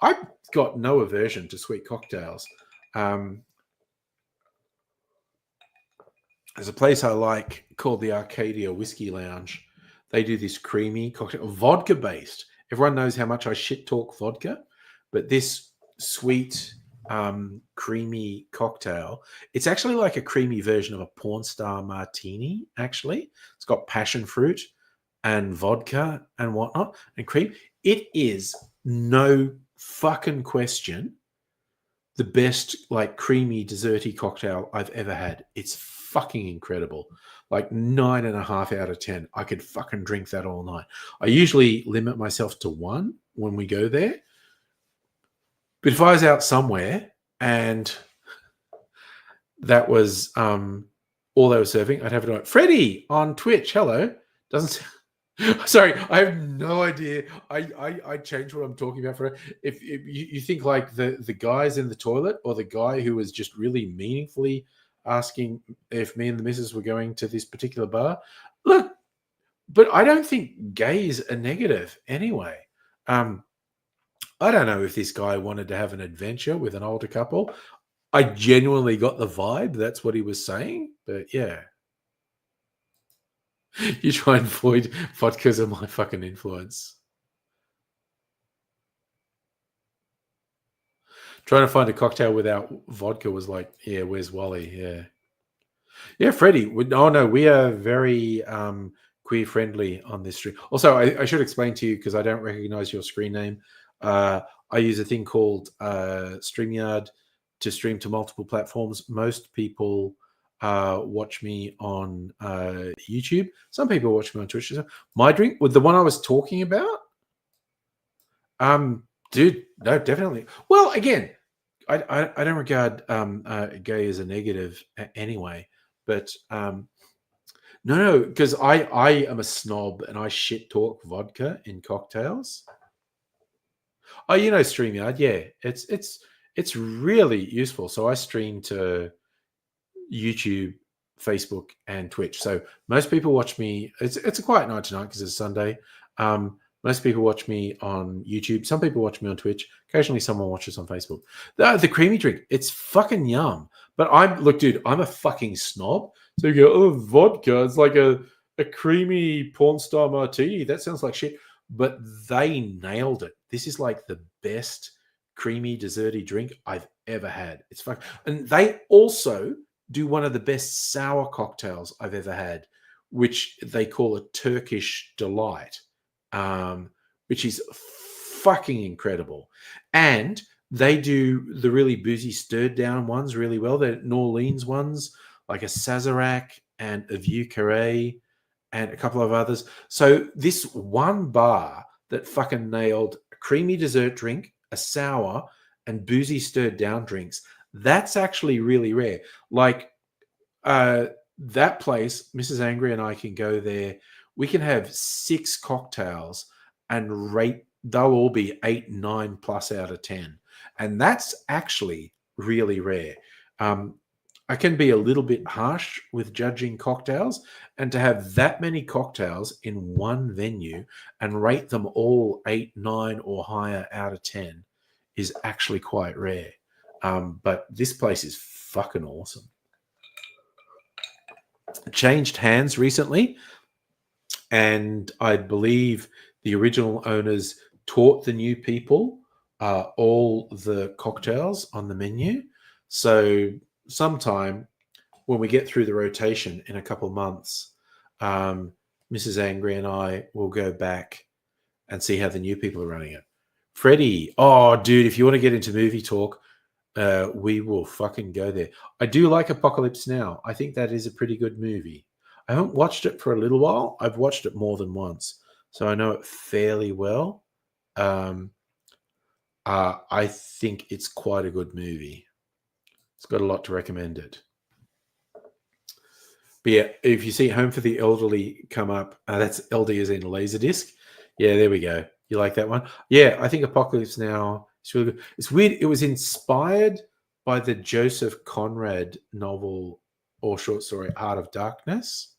I've got no aversion to sweet cocktails. There's a place I like called the Arcadia Whiskey Lounge. They do this creamy cocktail, vodka based. Everyone knows how much I shit talk vodka, but this sweet, creamy cocktail, it's actually like a creamy version of a porn star martini. Actually, it's got passion fruit and vodka and whatnot and cream. It is no fucking question the best like creamy desserty cocktail I've ever had. It's fucking incredible. like 9.5 out of 10. I could fucking drink that all night. I usually limit myself to one when we go there. But if I was out somewhere and that was all they were serving, I'd have it on. Freddie on Twitch, hello. Doesn't sorry, I have no idea. I changed what I'm talking about for it. If you think like the guys in the toilet or the guy who was just really meaningfully asking if me and the missus were going to this particular bar. Look, but I don't think gays are negative anyway. I don't know if this guy wanted to have an adventure with an older couple. I genuinely got the vibe that's what he was saying, but yeah. You try and avoid vodkas are my fucking influence. Trying to find a cocktail without vodka was like, yeah, where's Wally? Yeah. Yeah, Freddie. Oh, no, we are very queer friendly on this stream. Also, I should explain to you because I don't recognize your screen name. I use a thing called StreamYard to stream to multiple platforms. Most people watch me on YouTube. Some people watch me on Twitch. My drink, with the one I was talking about, dude, no, definitely. Well, again, I don't regard gay as a negative anyway, but no, because I am a snob and I shit talk vodka in cocktails. Oh, you know StreamYard, yeah, it's really useful. So I stream to YouTube, Facebook, and Twitch. So most people watch me. It's a quiet night tonight because it's Sunday. Most people watch me on YouTube. Some people watch me on Twitch. Occasionally, someone watches on Facebook. The creamy drink, it's fucking yum. But look, dude, I'm a fucking snob. So you go, oh, vodka. It's like a creamy porn star martini. That sounds like shit. But they nailed it. This is like the best creamy desserty drink I've ever had. It's fucking, and they also do one of the best sour cocktails I've ever had, which they call a Turkish delight, which is fucking incredible. And they do the really boozy stirred down ones really well. The New Orleans ones, like a Sazerac and a Vieux Carré and a couple of others. So this one bar that fucking nailed a creamy dessert drink, a sour, and boozy stirred down drinks, that's actually really rare. Like that place, Mrs. Angry and I can go there. We can have 6 cocktails and rate, they'll all be 8, 9 plus out of 10. And that's actually really rare. I can be a little bit harsh with judging cocktails, and to have that many cocktails in one venue and rate them all 8, 9 or higher out of 10 is actually quite rare. But this place is fucking awesome. It changed hands recently, and I believe the original owners taught the new people all the cocktails on the menu. So sometime when we get through the rotation in a couple of months, Mrs. Angry and I will go back and see how the new people are running it. Freddie, oh, dude, if you want to get into movie talk, we will fucking go there. I do like Apocalypse Now. I think that is a pretty good movie. I haven't watched it for a little while. I've watched it more than once, so I know it fairly well. I think it's quite a good movie. It's got a lot to recommend it. But yeah, if you see Home for the Elderly come up, that's LD as in Laserdisc. Yeah, there we go. You like that one? Yeah, I think Apocalypse Now is really good. It's weird. It was inspired by the Joseph Conrad novel or short story, Art of Darkness.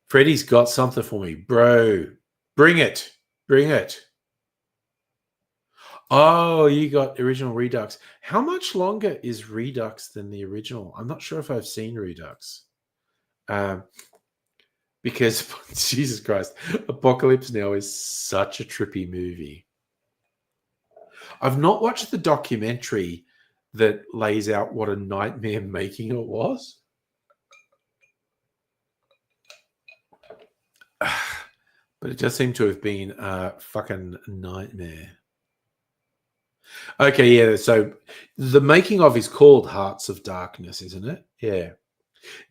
Freddie's got something for me. Bro, bring it. Bring it. Oh, you got original Redux. How much longer is Redux than the original? I'm not sure if I've seen Redux. Because, Jesus Christ, Apocalypse Now is such a trippy movie. I've not watched the documentary that lays out what a nightmare making it was. But it does seem to have been a fucking nightmare. Okay, yeah, so the making of is called Hearts of Darkness, isn't it? Yeah.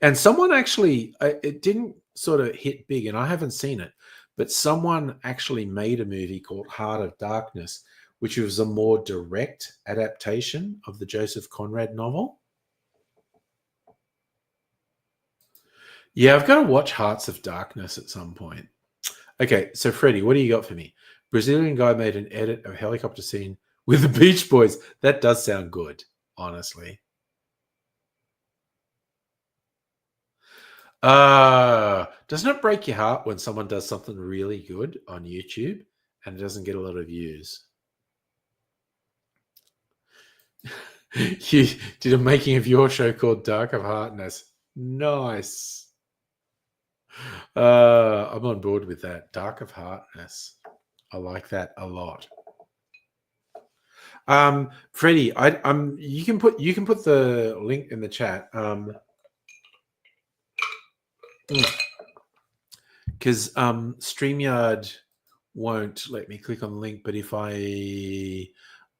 And someone actually, it didn't sort of hit big, and I haven't seen it, but someone actually made a movie called Heart of Darkness, which was a more direct adaptation of the Joseph Conrad novel. Yeah, I've got to watch Hearts of Darkness at some point. Okay, so Freddie, what do you got for me? Brazilian guy made an edit of helicopter scene with the Beach Boys. That does sound good, honestly. Doesn't it break your heart when someone does something really good on YouTube and it doesn't get a lot of views? You did a making of your show called Dark of Heartness. Nice. I'm on board with that. Dark of Heartness. I like that a lot. Freddie, you can put the link in the chat. Because StreamYard won't let me click on the link, but if I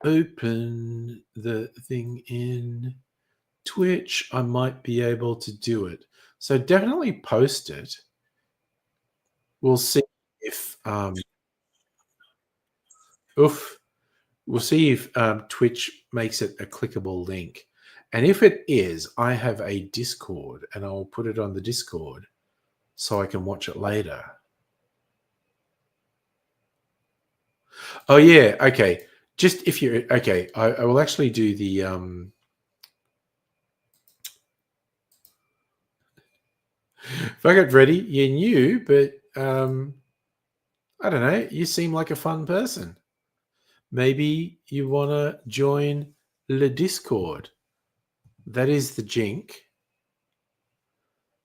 open the thing in Twitch, I might be able to do it. So definitely post it. We'll see if we'll see if Twitch makes it a clickable link. And if it is, I have a Discord, and I'll put it on the Discord so I can watch it later. Oh yeah, okay. Just if you're okay, I will actually do the if I get ready, you're new, but I don't know, you seem like a fun person. Maybe you want to join the Discord. That is the jink.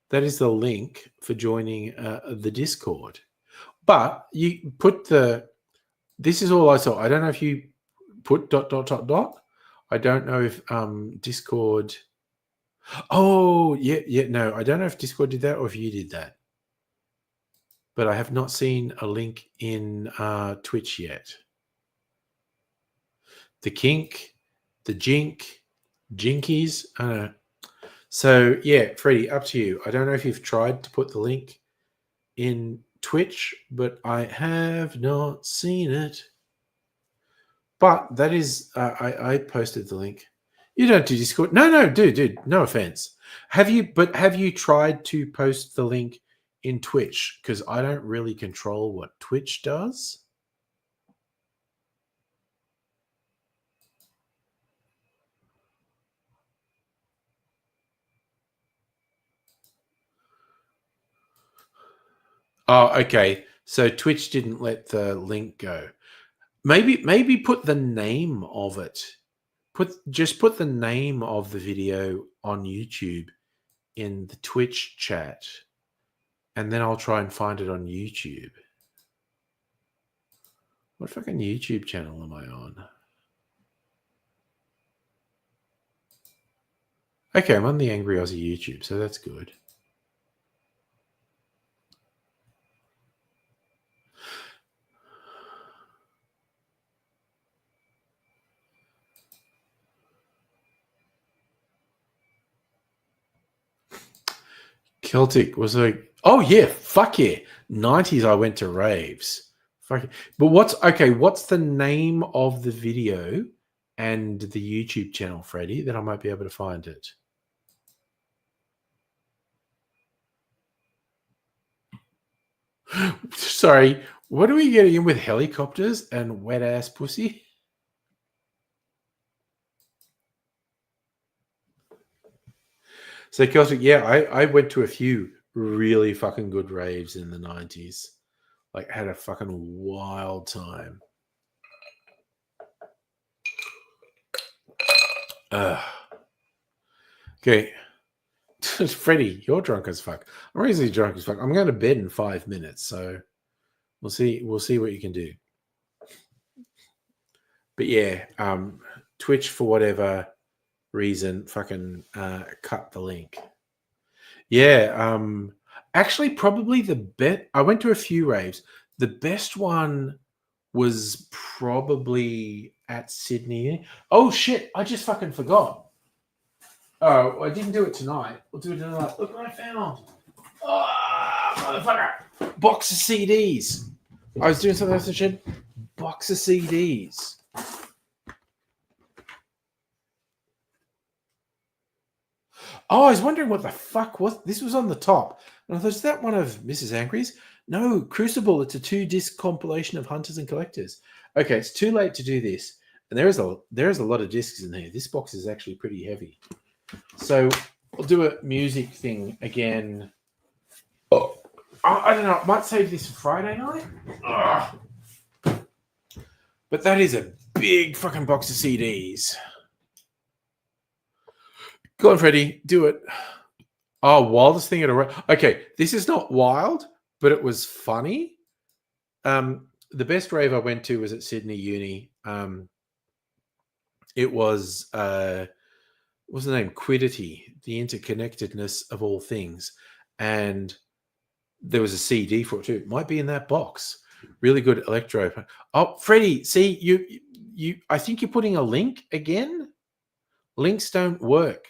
That is the link for joining the Discord. But you put this is all I saw. I don't know if you put ... I don't know if Discord. Oh, yeah. No, I don't know if Discord did that or if you did that. But I have not seen a link in Twitch yet. The kink, the jink, jinkies. I don't know. So, yeah, Freddie, up to you. I don't know if you've tried to put the link in Twitch, but I have not seen it. But that is, I posted the link. You don't do Discord. No, dude, no offense. Have you tried to post the link in Twitch? Because I don't really control what Twitch does. Oh, okay. So Twitch didn't let the link go. Maybe put the name of it. Just put the name of the video on YouTube in the Twitch chat, and then I'll try and find it on YouTube. What fucking YouTube channel am I on? Okay, I'm on the Angry Aussie YouTube, so that's good. Celtic was like, oh yeah, fuck yeah. 90s I went to raves. Fuck it. But what's the name of the video and the YouTube channel, Freddie, that I might be able to find it? Sorry, what are we getting in with helicopters and wet ass pussy? So Celtic, yeah, I went to a few really fucking good raves in the 90s. Like, had a fucking wild time. Okay. Freddie, you're drunk as fuck. I'm reasonably drunk as fuck. I'm going to bed in 5 minutes, so we'll see what you can do. But yeah, Twitch, for whatever reason, fucking cut the link. Yeah, actually, probably the best. I went to a few raves. The best one was probably at Sydney. Oh shit! I just fucking forgot. Oh, I didn't do it tonight. We'll do it tonight. Look what I found. Oh, motherfucker. Box of CDs. I was doing something else and shit. Box of CDs. Oh, I was wondering what the fuck was. This was on the top. And I thought, is that one of Mrs. Angry's? No, Crucible. It's a 2-disc compilation of Hunters and Collectors. Okay, it's too late to do this. And there is a lot of discs in here. This box is actually pretty heavy. So I'll do a music thing again. Oh, I don't know. I might save this for Friday night. Ugh. But that is a big fucking box of CDs. Go on, Freddie. Do it. Oh, wildest thing at a... Okay, this is not wild, but it was funny. The best rave I went to was at Sydney Uni. It was... what's the name? Quiddity, the interconnectedness of all things. And there was a CD for it too. It might be in that box. Really good electro. Oh, Freddie, see, you I think you're putting a link again. Links don't work.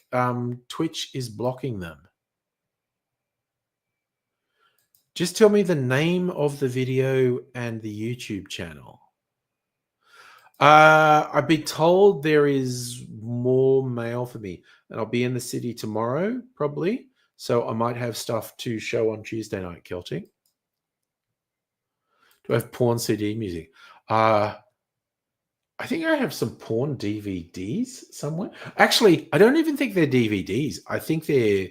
Twitch is blocking them. Just tell me the name of the video and the YouTube channel. I've been told there is more mail for me, and I'll be in the city tomorrow, probably. So I might have stuff to show on Tuesday night, Celtic. Do I have porn CD music? I think I have some porn DVDs somewhere. Actually, I don't even think they're DVDs. I think they're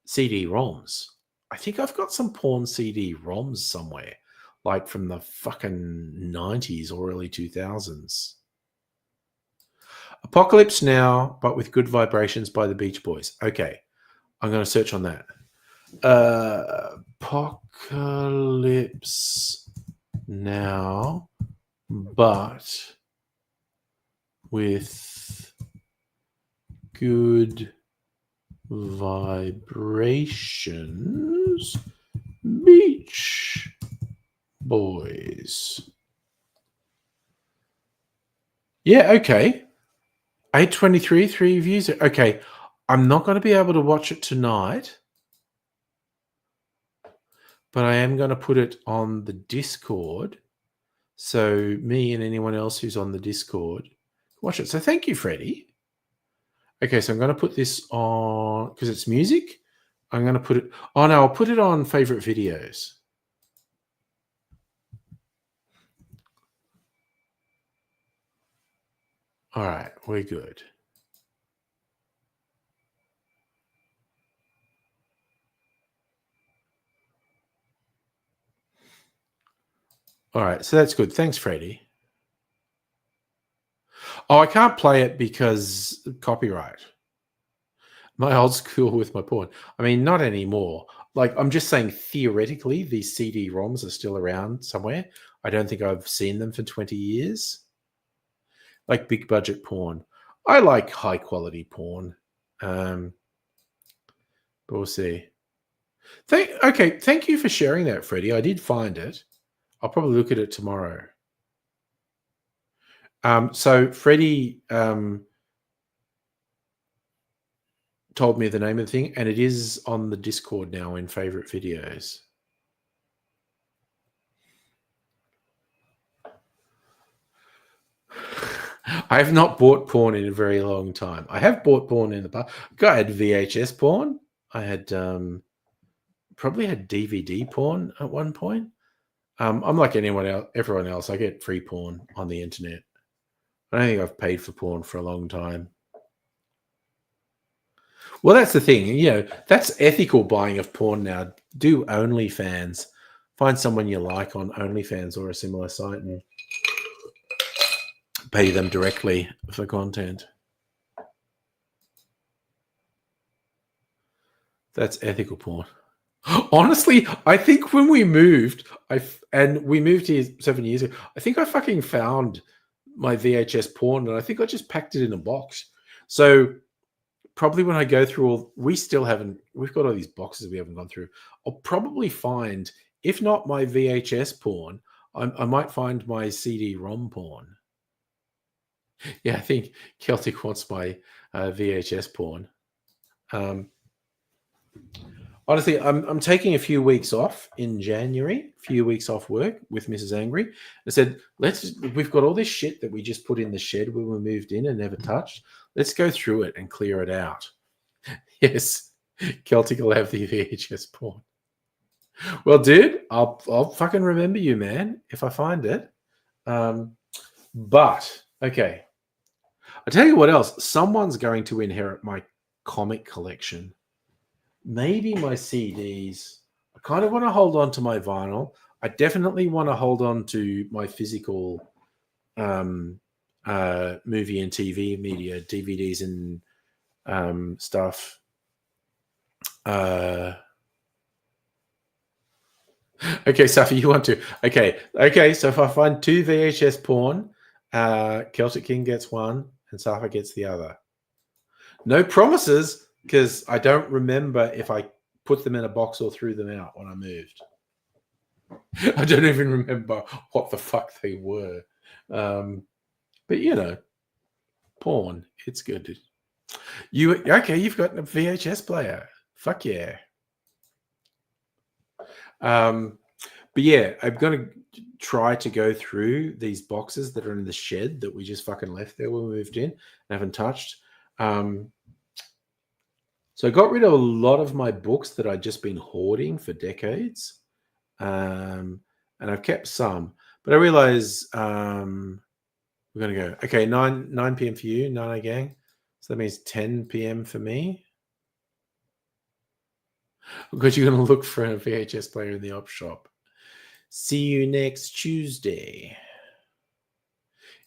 CD-ROMs. I think I've got some porn CD-ROMs somewhere, like from the fucking 90s or early 2000s. Apocalypse Now, but with Good Vibrations by the Beach Boys. Okay, I'm going to search on that. Apocalypse Now, but with Good Vibrations, Beach Boys. Yeah, okay. 823, 3 views. Okay, I'm not going to be able to watch it tonight, but I am going to put it on the Discord. So me and anyone else who's on the Discord watch it. So thank you, Freddie. Okay, so I'm going to put this on, because it's music. I'm going to put it, oh no, I'll put it on favorite videos. All right, we're good. All right, so that's good. Thanks, Freddie. Oh, I can't play it because copyright. My old school with my porn. I mean, not anymore. Like, I'm just saying theoretically, these CD-ROMs are still around somewhere. I don't think I've seen them for 20 years. Like big budget porn. I like high quality porn. But we'll see. Okay, thank you for sharing that, Freddie. I did find it. I'll probably look at it tomorrow. So Freddie told me the name of the thing, and it is on the Discord now in favorite videos. I have not bought porn in a very long time. I have bought porn in the past. I had VHS porn. I had probably had DVD porn at one point. I'm like everyone else. I get free porn on the internet. I don't think I've paid for porn for a long time. Well, that's the thing. You know, that's ethical buying of porn now. Do OnlyFans. Find someone you like on OnlyFans or a similar site and pay them directly for content. That's ethical porn. Honestly, I think when we moved, we moved here 7 years ago, I think I fucking found my VHS porn and I think I just packed it in a box. So probably when I go through we've got all these boxes we haven't gone through. I'll probably find, if not my VHS porn, I might find my CD-ROM porn. Yeah, I think Celtic wants my VHS porn. Honestly, I'm taking a few weeks off in January, a few weeks off work with Mrs. Angry. I said, we've got all this shit that we just put in the shed when we moved in and never touched. Let's go through it and clear it out. Yes, Celtic will have the VHS porn. Well, dude, I'll fucking remember you, man, if I find it. But, okay. I'll tell you what else. Someone's going to inherit my comic collection. Maybe my CDs. I kind of want to hold on to my vinyl. I definitely want to hold on to my physical movie and TV media, DVDs and stuff. Okay, Safi, you want to? Okay. So if I find 2 VHS porn, Celtic King gets one and Safa gets the other. No promises, because I don't remember if I put them in a box or threw them out when I moved. I don't even remember what the fuck they were. But you know, porn, it's good. You've got a VHS player. Fuck yeah. But yeah, I'm going to try to go through these boxes that are in the shed that we just fucking left there when we moved in and haven't touched. So I got rid of a lot of my books that I'd just been hoarding for decades. And I've kept some. But I realize we're going to go, okay, 9 p.m. for you, Nano Gang. So that means 10 p.m. for me. Because you're going to look for a VHS player in the op shop. See you next Tuesday.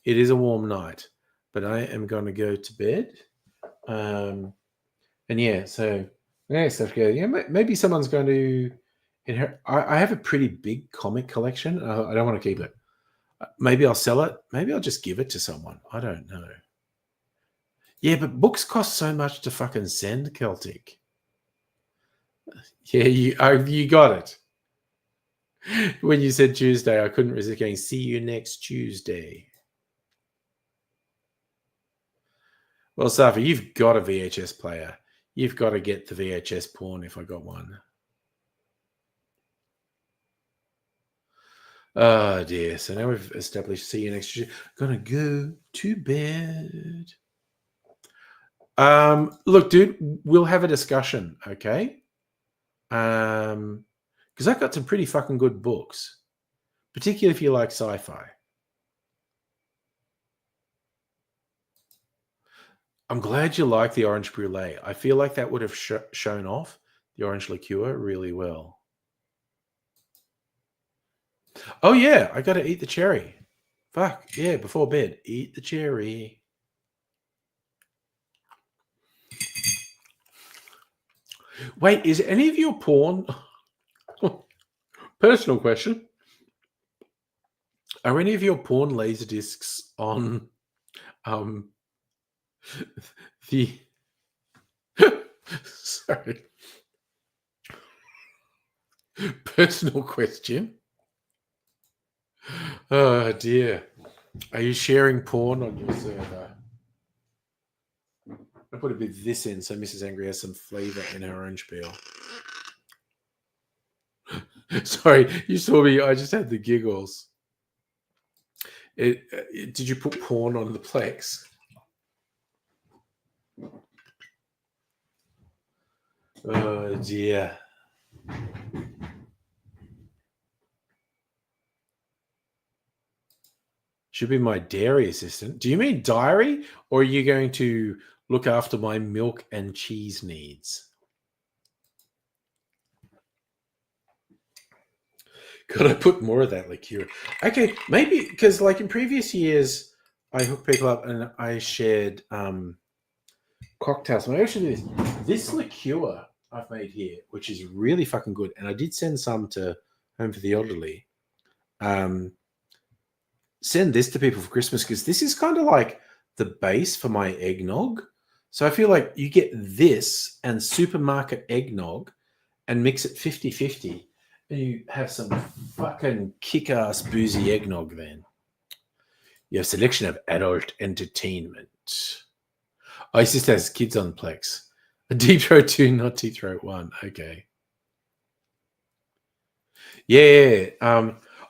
It is a warm night, but I am going to go to bed. And yeah, so maybe someone's going to inherit. I have a pretty big comic collection. I don't want to keep it. Maybe I'll sell it. Maybe I'll just give it to someone. I don't know. Yeah, but books cost so much to fucking send, Celtic. Yeah, you got it. When you said Tuesday, I couldn't resist going, see you next Tuesday. Well, Safi, you've got a VHS player. You've got to get the VHS porn if I got one. Oh, dear. So now we've established see you next Tuesday. Gonna go to bed. Look, dude, we'll have a discussion, okay? Because I've got some pretty fucking good books, particularly if you like sci-fi. I'm glad you like the orange brulee. I feel like that would have shown off the orange liqueur really well. Oh, yeah, I got to eat the cherry. Fuck, yeah, before bed. Eat the cherry. Wait, is any of your porn... Personal question. Are any of your porn laser discs on the... Sorry. Personal question. Oh, dear. Are you sharing porn on your server? I put a bit of this in so Mrs. Angry has some flavor in her orange peel. Sorry, you saw me. I just had the giggles. Did you put porn on the Plex? Oh, dear. Should be my dairy assistant. Do you mean diary? Or are you going to look after my milk and cheese needs? Could I put more of that liqueur? Okay, maybe, because like in previous years, I hooked people up and I shared cocktails. Maybe I should do this. This liqueur I've made here, which is really fucking good, and I did send some to Home for the Elderly. Send this to people for Christmas because this is kind of like the base for my eggnog. So I feel like you get this and supermarket eggnog and mix it 50-50 and you have some fucking kick-ass boozy eggnog then. You have a selection of adult entertainment. Oh, his sister has kids on Plex. Deep Throat 2, not Deep Throat 1. Okay. Yeah.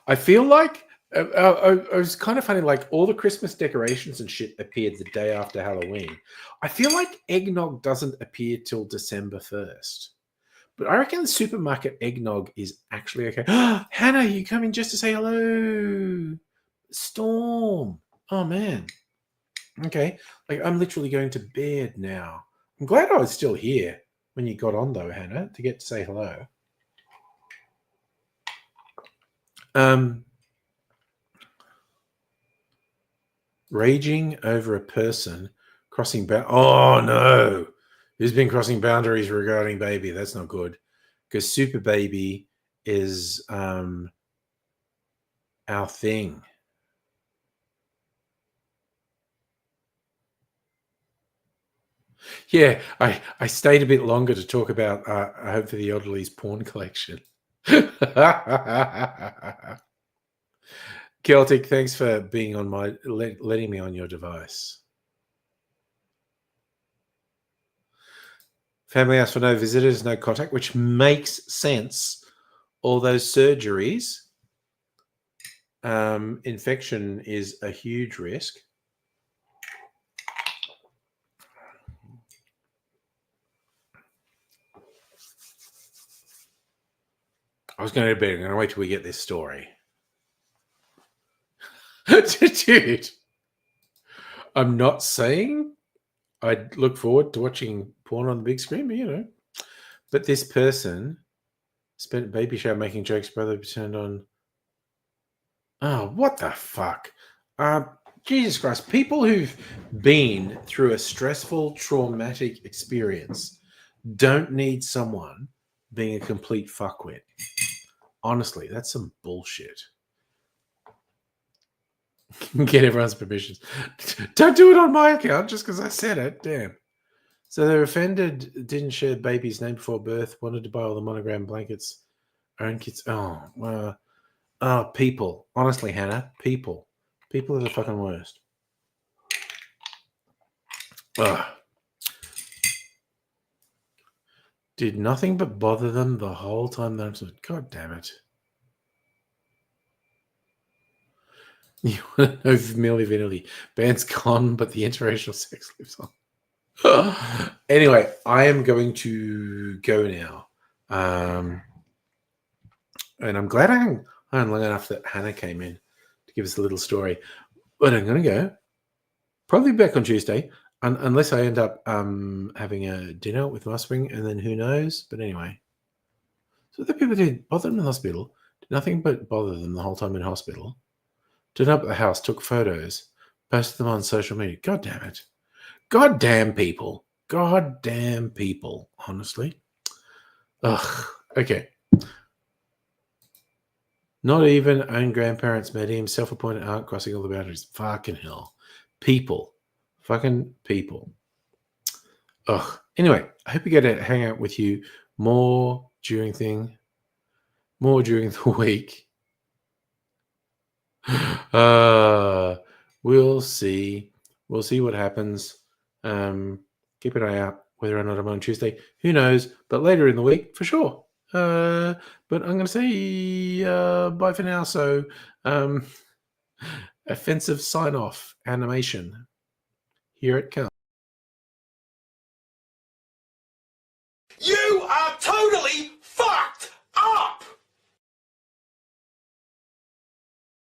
I feel like it was kind of funny. Like all the Christmas decorations and shit appeared the day after Halloween. I feel like eggnog doesn't appear till December 1st. But I reckon the supermarket eggnog is actually okay. Hannah, you coming just to say hello? Storm. Oh man. Okay. Like I'm literally going to bed now. I'm glad I was still here when you got on though, Hannah, to get to say hello. Raging over a person crossing oh no. Who's been crossing boundaries regarding baby? That's not good. Because super baby is our thing. Yeah, I stayed a bit longer to talk about Hope for the Elderly's porn collection. Celtic, thanks for being on my letting me on your device. Family asked for no visitors, no contact, which makes sense. All those surgeries, infection is a huge risk. I was going to bed. I'm going to wait till we get this story. Dude, I'm not saying I'd look forward to watching porn on the big screen, but you know. But this person spent baby shower making jokes, brother turned on. Oh, what the fuck? Jesus Christ. People who've been through a stressful, traumatic experience don't need someone being a complete fuckwit. Honestly, that's some bullshit. Get everyone's permissions. Don't do it on my account just because I said it. Damn. So the offended didn't share baby's name before birth, wanted to buy all the monogram blankets, own kids. People. Honestly, Hannah, people. People are the fucking worst. Ugh. Did nothing but bother them the whole time. God damn it. You want to know Milli Vanilli. Band's gone, but the interracial sex lives on. Anyway, I am going to go now. And I'm glad I hung long enough that Hannah came in to give us a little story. But I'm going to go. Probably back on Tuesday, unless I end up having a dinner with my spring, and then who knows. But anyway. So the people did bother them in the hospital, did nothing but bother them the whole time in hospital. Turned up at the house, took photos, posted them on social media. God damn it. God damn people. God damn people, honestly. Ugh. Okay. Not even own grandparents met him, self-appointed aunt crossing all the boundaries. Fucking hell. People. Fucking people. Ugh. Anyway, I hope we get to hang out with you more during the week. We'll see. We'll see what happens. Keep an eye out whether or not I'm on Tuesday. Who knows? But later in the week, for sure. But I'm going to say bye for now. So, offensive sign-off animation. Here it comes.